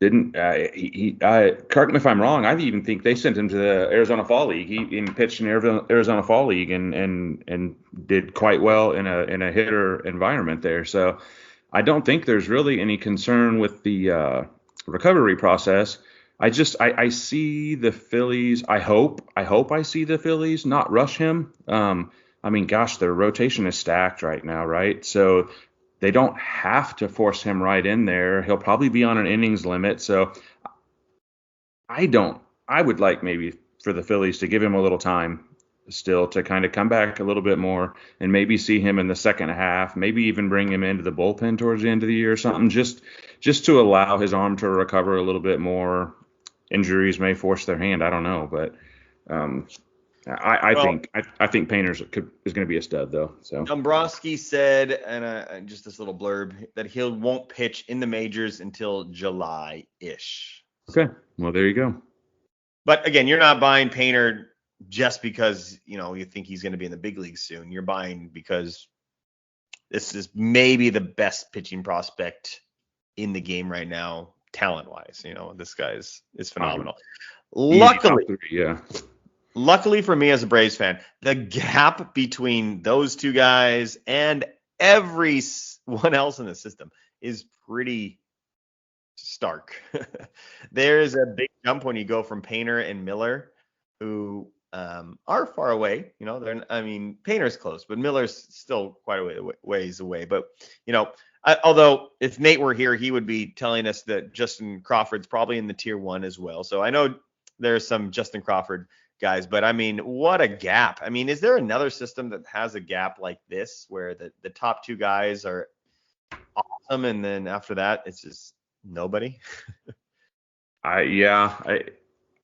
didn't. Correct me if I'm wrong. I even think they sent him to the Arizona Fall League. He pitched in Arizona Fall League and did quite well in a hitter environment there. So I don't think there's really any concern with the recovery process. I see the Phillies. I hope I see the Phillies not rush him. I mean, gosh, their rotation is stacked right now, right? So they don't have to force him right in there. He'll probably be on an innings limit. So I don't. I would like maybe for the Phillies to give him a little time still to kind of come back a little bit more and maybe see him in the second half, maybe even bring him into the bullpen towards the end of the year or something, just to allow his arm to recover a little bit more. Injuries may force their hand. I don't know, but um, I Well, think I think Painter's is going to be a stud though. So Dombrowski said, and just this little blurb, that he won't pitch in the majors until July-ish. okay, well there you go. But again, you're not buying Painter just because you think he's going to be in the big leagues soon. You're buying because this is maybe the best pitching prospect in the game right now, talent-wise. This guy is phenomenal. Easy top Luckily, three, yeah. luckily for me as a Braves fan, the gap between those two guys and everyone else in the system is pretty stark. There is a big jump when you go from Painter and Miller, who are far away. Painter's close, but Miller's still quite a ways away. But although if Nate were here, he would be telling us that Justin Crawford's probably in the tier 1 as well. So I know there's some Justin Crawford guys, but I mean, what a gap. I mean, is there another system that has a gap like this where the top two guys are awesome and then after that it's just nobody? I yeah, I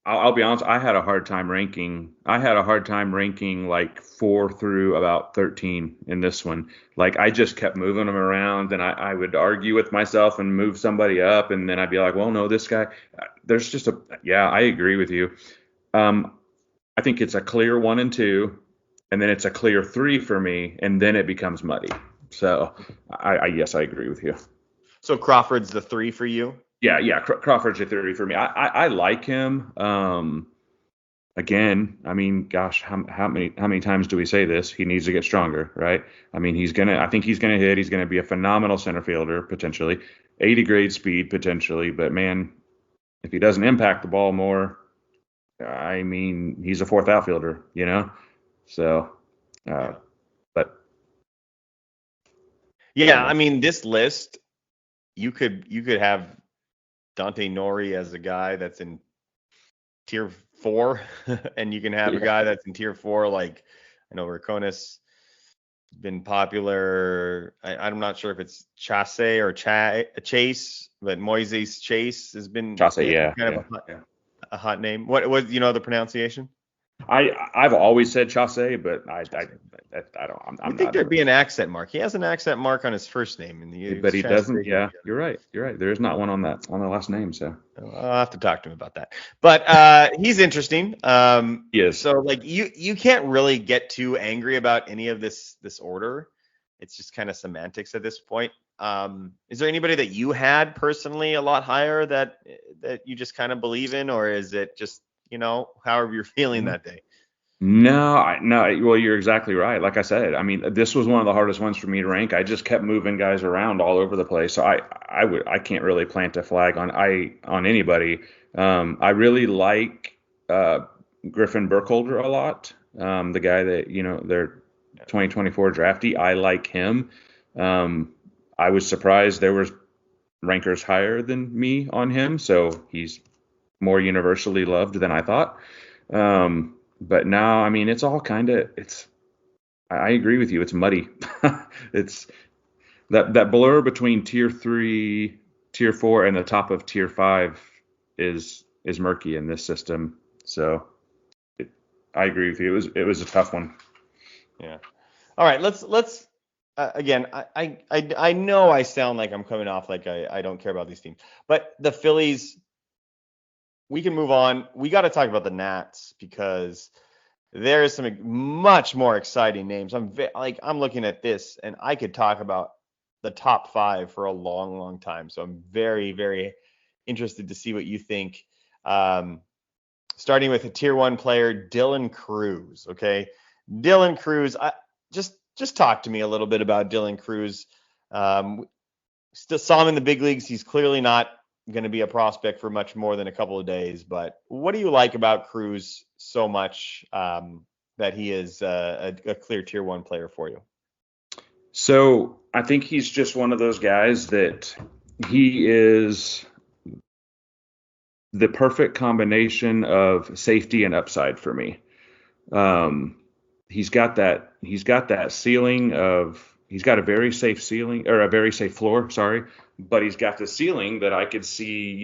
I'll be honest. I had a hard time ranking. I had a hard time ranking like 4 through about 13 in this one. Like I just kept moving them around, and I would argue with myself and move somebody up, and then I'd be like, well, no, this guy. There's just a yeah. I agree with you. Um, I think it's a clear 1 and 2, and then it's a clear 3 for me, and then it becomes muddy. So I yes, I agree with you. So Crawford's the 3 for you? Yeah. Crawford's a 30 for me. I like him. Again, I mean, gosh, how many times do we say this? He needs to get stronger, right? I mean, I think he's gonna hit. He's gonna be a phenomenal center fielder potentially, 80 grade speed potentially. But man, if he doesn't impact the ball more, I mean, he's a fourth outfielder. So, Yeah. but Yeah, yeah, I mean, this list you could have Dante Nori as a guy that's in tier 4, and you can have a Yeah. guy that's in tier 4, like I know Rakonis been popular. I'm not sure if it's Chase or Chase, but Moises Chase has been Chaucer, yeah, kind of yeah, yeah. a hot name. What was the pronunciation? I've always said Chaucer, but Chase. I don't I'm You'd think not there'd be an accent mark. He has an accent mark on his first name, and but it's he Chase. doesn't. Yeah, you're right. You're right. There is not one on the last name. So I'll have to talk to him about that. But he's interesting. he is. So like you can't really get too angry about any of this order. It's just kind of semantics at this point. Is there anybody that you had personally a lot higher that you just kind of believe in, or is it just however you're feeling that day? No, no. Well, you're exactly right. Like I said, I mean, this was one of the hardest ones for me to rank. I just kept moving guys around all over the place. So I can't really plant a flag on anybody. I really like Griffin Burkholder a lot. The guy that their 2024 draftee. I like him. I was surprised there was rankers higher than me on him, so he's more universally loved than I thought. But now, I mean, it's all kind of I agree with you. It's muddy. It's that blur between tier 3, tier 4, and the top of tier 5 is murky in this system. So I agree with you. It was a tough one. Yeah. All right. Let's again. I know I sound like I'm coming off like I don't care about these teams, but the Phillies. We can move on. We got to talk about the Nats because there is some much more exciting names. I'm looking at this and I could talk about the top 5 for a long, long time. So I'm very, very interested to see what you think. Starting with a tier 1 player, Dylan Cruz. Okay, Dylan Cruz. Just talk to me a little bit about Dylan Cruz. Still saw him in the big leagues. He's clearly not going to be a prospect for much more than a couple of days. But what do you like about Cruz so much that he is a clear tier 1 player for you? So I think he's just one of those guys that he is the perfect combination of safety and upside for me. He's got that ceiling of he's got a very safe ceiling or a very safe floor, sorry, but he's got the ceiling that I could see,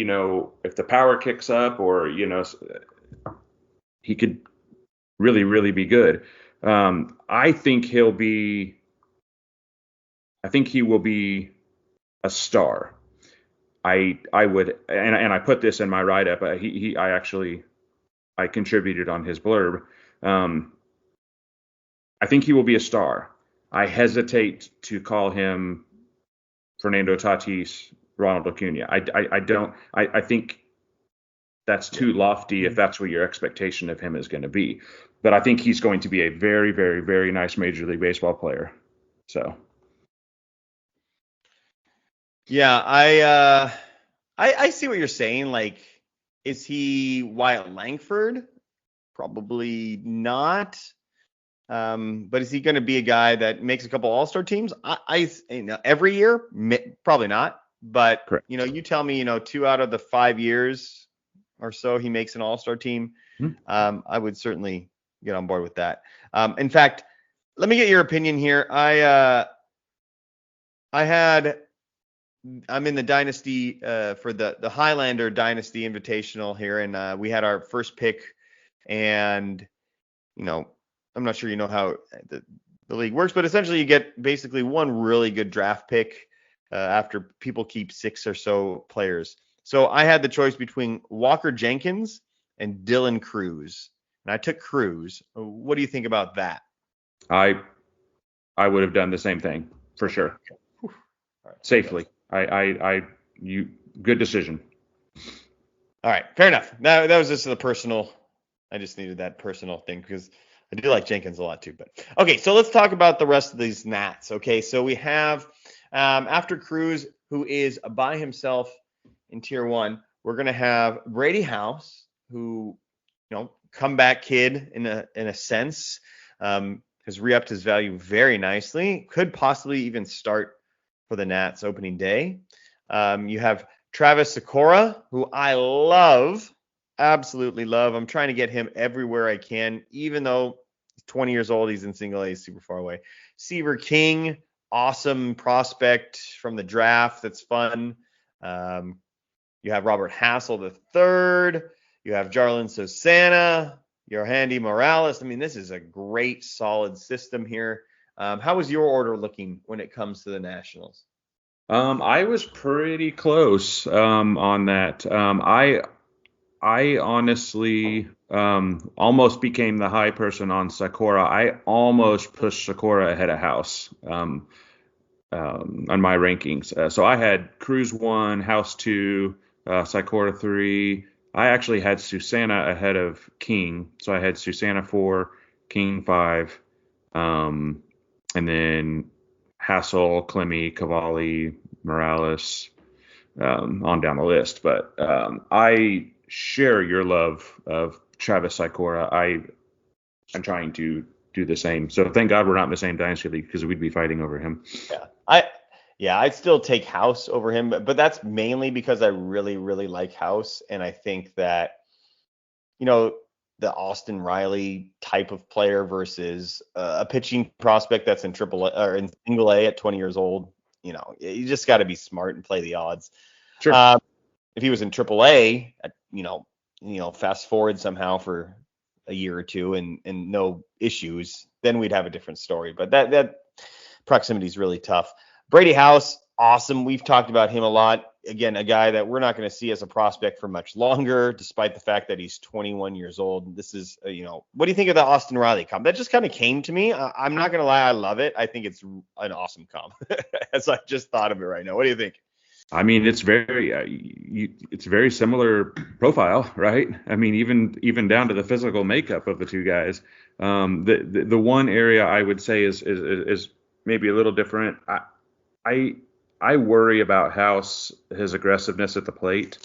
if the power kicks up or he could really, really be good. I think he will be a star. I would and I put this in my write up. I contributed on his blurb. I think he will be a star. I hesitate to call him Fernando Tatis, Ronald Acuna. I don't. I think that's too lofty if that's what your expectation of him is going to be. But I think he's going to be a very, very, very nice Major League Baseball player. So. Yeah, I see what you're saying. Like, is he Wyatt Langford? Probably not. But is he going to be a guy that makes a couple All-Star teams? Every year, probably not. But Correct. you tell me, 2 out of the 5 years or so he makes an All-Star team. I would certainly get on board with that. In fact, let me get your opinion here. I'm in the dynasty for the Highlander Dynasty Invitational here, and we had our first pick, and I'm not sure how the league works, but essentially you get basically one really good draft pick after people keep 6 or so players. So I had the choice between Walker Jenkins and Dylan Cruz, and I took Cruz. What do you think about that? I would have done the same thing for sure. All right. Safely. You good decision. All right, fair enough. That was just the personal. I just needed that personal thing because I do like Jenkins a lot too. But okay, so let's talk about the rest of these Nats. Okay, so we have after Cruz, who is by himself in tier 1, we're gonna have Brady House, who comeback kid in a sense, has re-upped his value very nicely. Could possibly even start for the Nats opening day. You have Travis Sikora, who I love, absolutely love. I'm trying to get him everywhere I can, even though he's 20 years old. He's in single A, he's super far away. Seaver King, awesome prospect from the draft. That's fun. You have Robert Hassel the third. You have Jarlin Susana, your Handy Morales. I mean, this is a great, solid system here. How was your order looking when it comes to the Nationals? I was pretty close on that. I honestly almost became the high person on Sakura. I almost pushed Sakura ahead of House on my rankings. So I had Cruz 1, House 2, Sakura 3. I actually had Susana ahead of King. So I had Susana 4, King 5, and then Hassel, Clemmy, Cavalli, Morales, on down the list. But I share your love of Travis Sikora. I'm trying to do the same. So thank God we're not in the same dynasty league because we'd be fighting over him. I'd still take House over him, but that's mainly because I really, really like House, and I think that the Austin Riley type of player versus a pitching prospect that's in triple A, or in single A at 20 years old. You just got to be smart and play the odds. Sure. If he was in triple A, fast forward somehow for a year or two and no issues, then we'd have a different story. But that proximity is really tough. Brady House, awesome. We've talked about him a lot. Again, a guy that we're not going to see as a prospect for much longer, despite the fact that he's 21 years old. This is, what do you think of the Austin Riley comp? That just kind of came to me. I'm not going to lie. I love it. I think it's an awesome comp. As I just thought of it right now. What do you think? I mean, it's very similar profile, right? I mean, even down to the physical makeup of the two guys. The one area I would say is maybe a little different. I worry about his aggressiveness at the plate.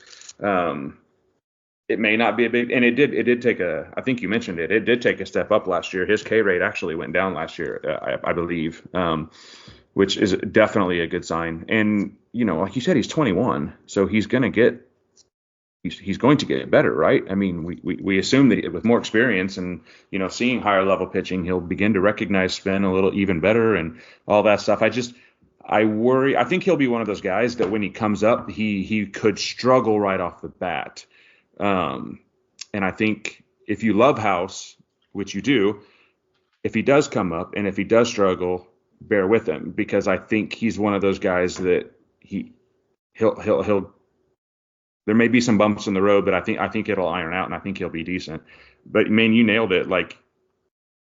It may not be a big, and it did take I think you mentioned it. It did take a step up last year. His K rate actually went down last year, I believe, which is definitely a good sign. And like you said, he's 21, so he's going to get better, right? I mean, we assume that with more experience and seeing higher level pitching, he'll begin to recognize spin a little even better and all that stuff. I worry. I think he'll be one of those guys that when he comes up, he could struggle right off the bat. And I think if you love House, which you do, if he does come up and if he does struggle, bear with him, because I think he's one of those guys that he'll there may be some bumps in the road, but I think it'll iron out and I think he'll be decent. But man, you nailed it. Like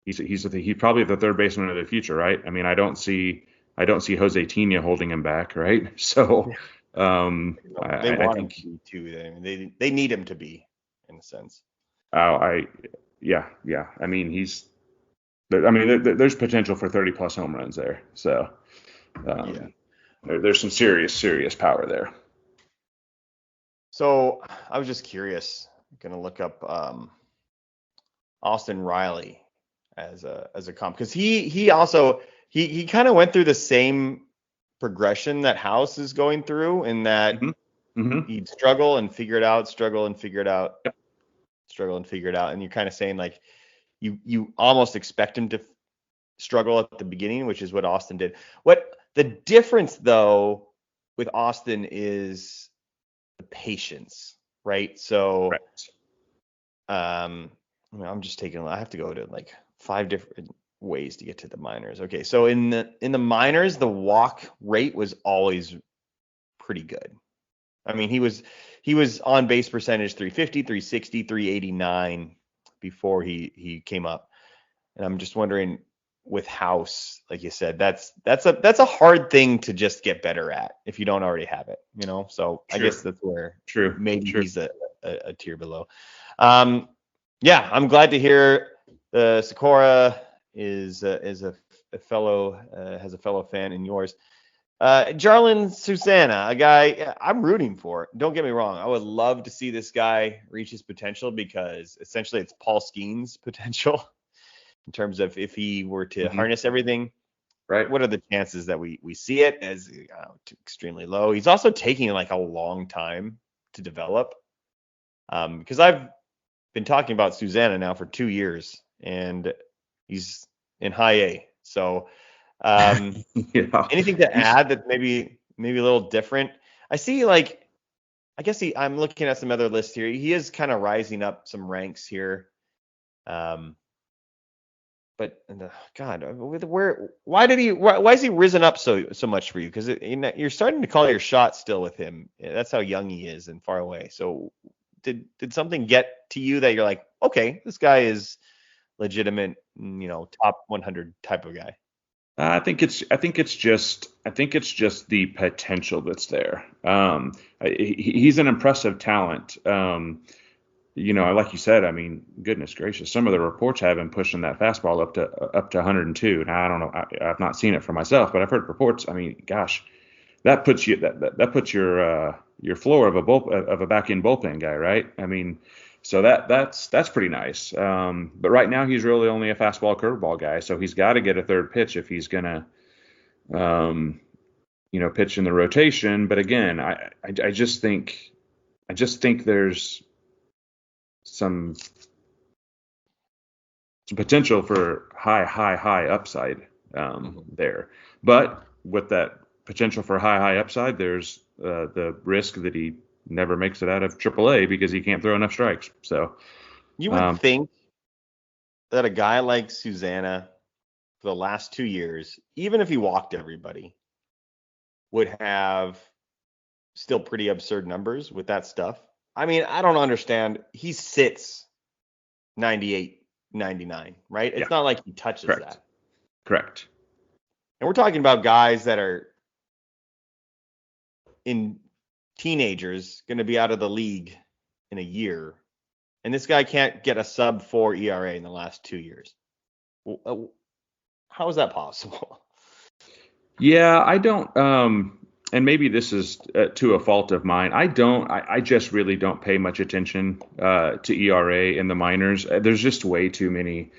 he's probably the third baseman of the future, right? I mean, I don't see Jose Tina holding him back, right? So They want him to be too. They need him to be, in a sense. Yeah. I mean, there's potential for 30 plus home runs there. So there's some serious power there. So I was just curious. I'm gonna look up Austin Riley as a comp, because he also kind of went through the same progression that House is going through, in that he'd struggle and figure it out, struggle and figure it out, struggle and figure it out. And you're kind of saying like you almost expect him to struggle at the beginning, which is what Austin did. What the difference though with Austin is the patience, right? So I'm just I have to go to like 5 different ways to get to the minors. Okay, so in the minors, the walk rate was always pretty good. I mean, he was on base percentage 350, 360, 389 before he came up. And I'm just wondering, with House, like you said, that's a hard thing to just get better at if you don't already have it, So I guess that's where maybe he's a tier below. Yeah, I'm glad to hear Sakura is a fellow has a fellow fan in yours. Jarlin Susana, a guy I'm rooting for. Don't get me wrong. I would love to see this guy reach his potential, because essentially it's Paul Skeens' potential in terms of if he were to harness everything. Right. what are the chances that we see it as extremely low? He's also taking like a long time to develop. Because I've been talking about Susanna now for 2 years, and he's in high A. So, Yeah. anything to He's add that maybe a little different? I see like I guess I'm looking at some other lists here. He is kind of rising up some ranks here. Um, but God, why is he risen up so much for you? Because you're starting to call your shot still with him. That's how young he is and far away. So did something get to you that you're like, okay, this guy is legitimate, top 100 type of guy? I think it's just the potential that's there. He's an impressive talent. Like you said, I mean, goodness gracious, some of the reports have him pushing that fastball up to 102. Now I don't know, I've not seen it for myself, but I've heard reports. I mean, gosh, that puts puts your floor of a back end bullpen guy, right? I mean, so that's pretty nice. But right now he's really only a fastball curveball guy, so he's got to get a third pitch if he's gonna um, pitch in the rotation. But again, I just think there's some potential for high upside there. But with that potential for high upside, there's the risk that he never makes it out of AAA because he can't throw enough strikes. So You would um, think that a guy like Susanna for the last 2 years, even if he walked everybody, would have still pretty absurd numbers with that stuff. I mean, I don't understand. He sits 98, 99, right? yeah, It's not like he touches correct, that. correct. And we're talking about guys that are in teenagers going to be out of the league in a year. And this guy can't get a sub 4 ERA in the last 2 years. How is that possible? Yeah, I don't. And maybe this is to a fault of mine. I just really don't pay much attention to ERA in the minors. There's just way too many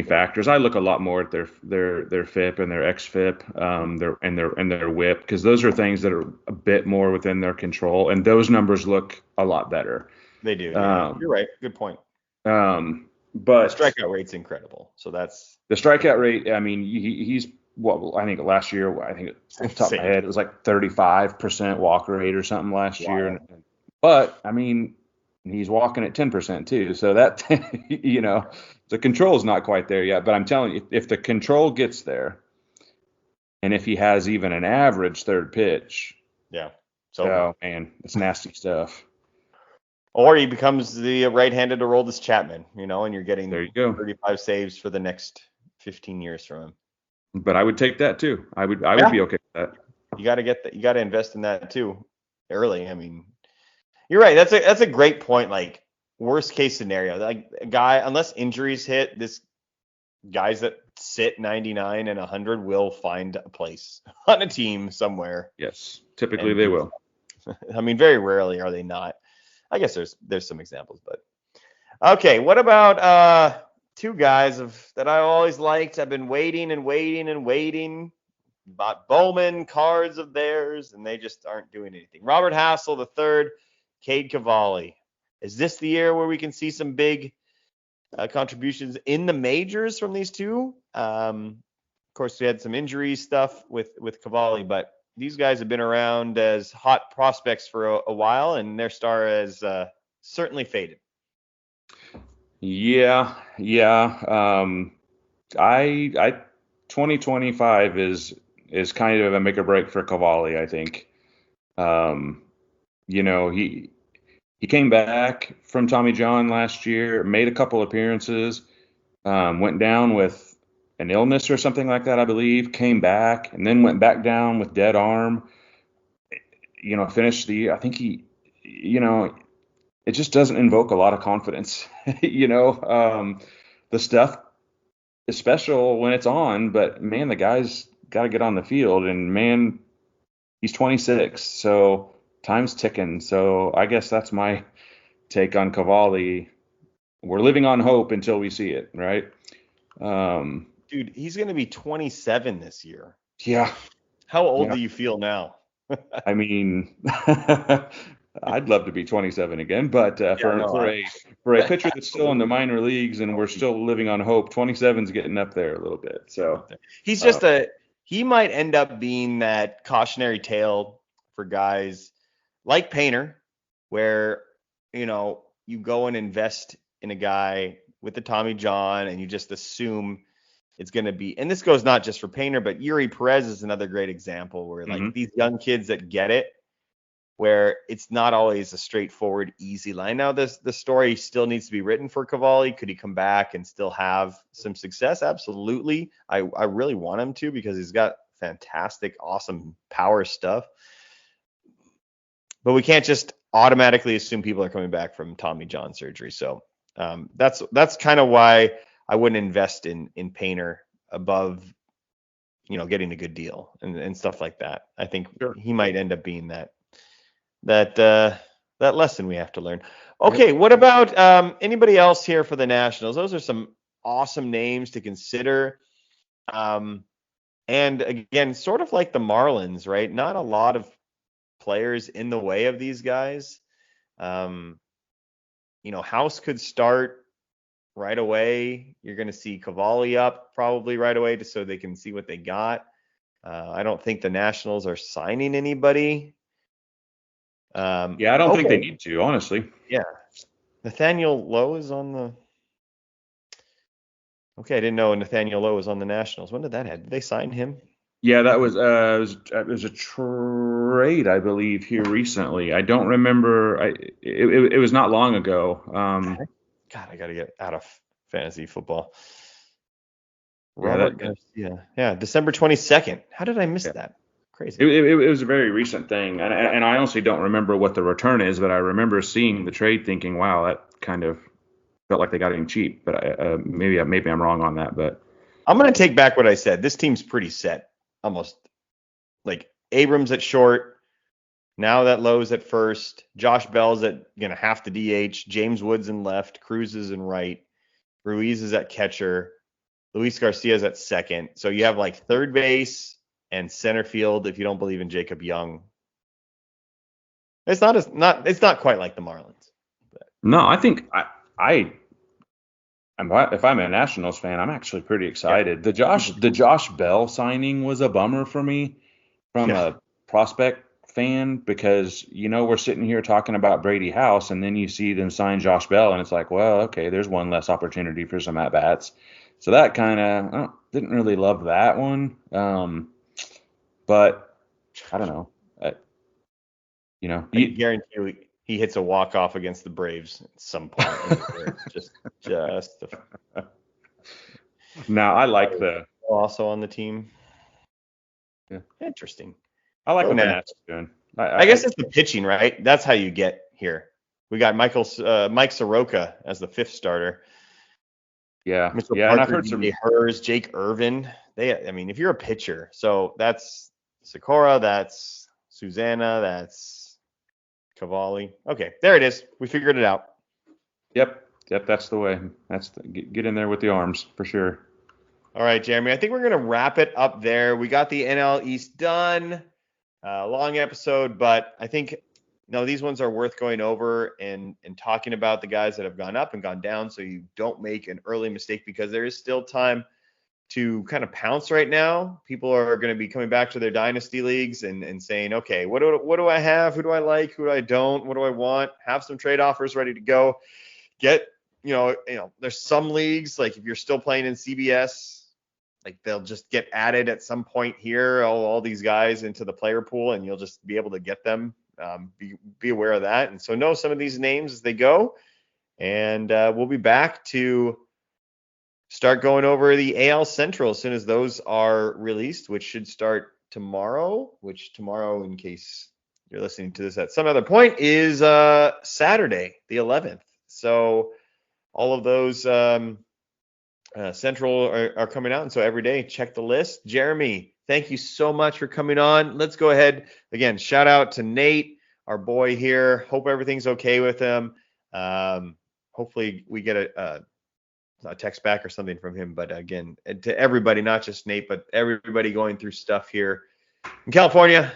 factors. I look a lot more at their FIP and their xFIP, their WHIP, because those are things that are a bit more within their control, and those numbers look a lot better. They do. Yeah, you're right. Good point. The But strikeout rate's incredible. So that's the strikeout rate, I mean, he's what I think last year, I think off the top of my head, it was like 35% walk rate or something last year. But I mean, he's walking at 10% too. So that, the control is not quite there yet. But I'm telling you, if the control gets there, and if he has even an average third pitch, yeah. So oh man, it's nasty stuff. or he becomes the right-handed Aroldis Chapman, and you're getting There you go. 35 saves for the next 15 years from him. But I would take that too. I would be okay with that. You got to get that. You got to invest in that too early. I mean, you're right. That's a great point. Like worst case scenario, like a guy, unless injuries hit, this guys that sit 99 and 100 will find a place on a team somewhere. Yes, typically they will. I mean, very rarely are they not. I guess there's some examples, but okay. What about two guys that I always liked? I've been waiting and waiting and waiting. Bought Bowman cards of theirs, and they just aren't doing anything. Robert Hassel the third, Cade Cavalli. Is this the year where we can see some big contributions in the majors from these two? Of course, we had some injury stuff with Cavalli, but these guys have been around as hot prospects for a while, and their star has certainly faded. Yeah. I 2025 is kind of a make or break for Cavalli, I think. He came back from Tommy John last year, made a couple appearances, went down with an illness or something like that, I believe, came back, and then went back down with dead arm. Finished the year. I think it just doesn't invoke a lot of confidence. The stuff is special when it's on, but man, the guy's got to get on the field, and man, he's 26, so time's ticking. So I guess that's my take on Cavalli. We're living on hope until we see it, right? Do Dude, he's going to be 27 this year. Yeah. How old Yeah. do you feel now? I mean, I'd love to be 27 again, but Yeah, no, for a pitcher that's still in the absolutely. minor leagues and we're still living on hope, 27's getting up there a little bit. So, He's uh, just he might end up being that cautionary tale for guys like Painter, where, you go and invest in a guy with the Tommy John and you just assume it's going to be, and this goes not just for Painter, but Yuri Perez is another great example where like mhm. these young kids that get it, where it's not always a straightforward, easy line. Now, the story still needs to be written for Cavalli. Could he come back and still have some success? Absolutely. I really want him to because he's got fantastic, awesome power stuff. But we can't just automatically assume people are coming back from Tommy John surgery. So that's kind of why I wouldn't invest in Painter above, getting a good deal and stuff like that. I think Sure. he might end up being that lesson we have to learn. Yep. Okay, what about anybody else here for the Nationals? Those are some awesome names to consider. And again, sort of like the Marlins, right? Not a lot of players in the way of these guys. Um, House could start right away. You're going to see Cavalli up probably right away just so they can see what they got. I don't think the Nationals are signing anybody. Yeah, I don't think they Okay. need to, honestly. Yeah. Nathaniel Lowe is on the. Okay, I didn't know Nathaniel Lowe was on the Nationals. When did that happen? Did they sign him? Yeah, that was it was a trade, I believe, here recently. I don't remember. It was not long ago. God, I got to get out of fantasy football. Yeah, Robert Garcia. Yeah, December 22nd. How did I miss yeah. that? Crazy. It was a very recent thing, and I honestly don't remember what the return is, but I remember seeing the trade, thinking, "Wow, that kind of felt like they got him cheap." But maybe I'm wrong on that. But I'm going to take back what I said. This team's pretty set. Almost like Abrams at short. Now that Lowe's at first. Josh Bell's at going to have to DH. James Woods in left. Cruz is in right. Ruiz is at catcher. Luis Garcia's at second. So you have like third base and center field if you don't believe in Jacob Young. It's not quite like the Marlins. But. no, I think I if I'm a Nationals fan, I'm actually pretty Yeah. excited. The Josh Bell signing was a bummer for me from Yeah. a prospect fan because we're sitting here talking about Brady House, and then you see them sign Josh Bell, and it's like, well, okay, there's one less opportunity for some at bats. So that kind of didn't really love that one. But I don't know. I can guarantee you he hits a walk-off against the Braves at some point in his career. Just Now I like the also on the team. yeah, Interesting. I like Go what the Nats. Nats are doing. I guess it's the pitching, right? That's how you get here. We got Mike Soroka as the fifth starter. Yeah, Mitchell yeah, and I've Parker, heard DJ some. Hers, Jake Irvin. If you're a pitcher, so that's Sikora, that's Susanna, that's Cavalli. Okay, there it is. We figured it out. Yep, that's the way. Get in there with the arms for sure. All right, Jeremy. I think we're gonna wrap it up there. We got the NL East done. Long episode, but I think these ones are worth going over and talking about the guys that have gone up and gone down, so you don't make an early mistake because there is still time to kind of pounce right now. People are going to be coming back to their dynasty leagues and saying, okay, what do I have? Who do I like? Who do I don't? What do I want? Have some trade offers ready to go. Get, there's some leagues, like if you're still playing in CBS, like they'll just get added at some point here, all these guys into the player pool, and you'll just be able to get them. Be aware of that. And so know some of these names as they go. And we'll be back to start going over the AL Central as soon as those are released, which should start tomorrow, in case you're listening to this at some other point, is Saturday, the 11th. So all of those Central are coming out. And so every day, check the list. Jeremy, thank you so much for coming on. Let's go ahead. Again, shout out to Nate, our boy here. Hope everything's okay with him. Hopefully we get a text back or something from him. But again, to everybody, not just Nate, but everybody going through stuff here in California,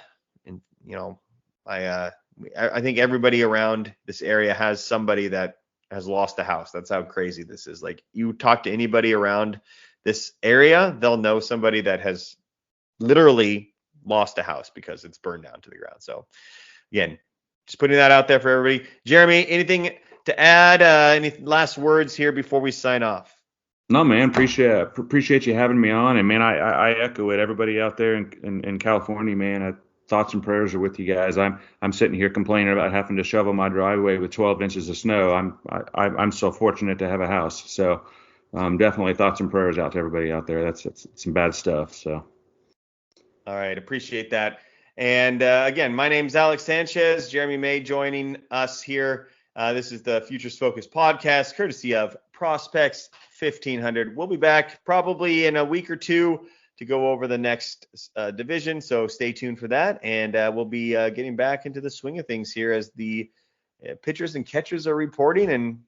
and I think everybody around this area has somebody that has lost a house. That's how crazy this is. Like, you talk to anybody around this area, they'll know somebody that has literally lost a house because it's burned down to the ground. So again, just putting that out there for everybody. Jeremy, anything to add? Any last words here before we sign off? No, man, appreciate you having me on, and man, I echo it. Everybody out there in California, man, thoughts and prayers are with you guys. I'm sitting here complaining about having to shovel my driveway with 12 inches of snow. I'm so fortunate to have a house. So definitely thoughts and prayers out to everybody out there. That's some bad stuff. So. All right, appreciate that. And again, my name's Alex Sanchez. Jeremy May joining us here. This is the Futures Focus podcast, courtesy of Prospects 1500. We'll be back probably in a week or two to go over the next division, so stay tuned for that. And we'll be getting back into the swing of things here as the pitchers and catchers are reporting, and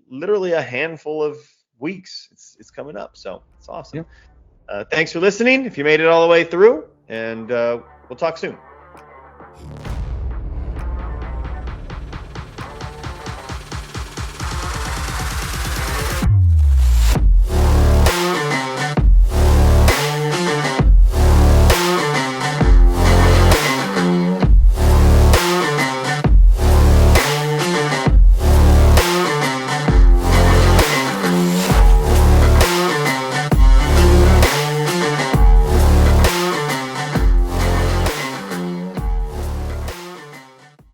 literally a handful of weeks it's coming up. So it's awesome. Yeah. Thanks for listening if you made it all the way through, and we'll talk soon.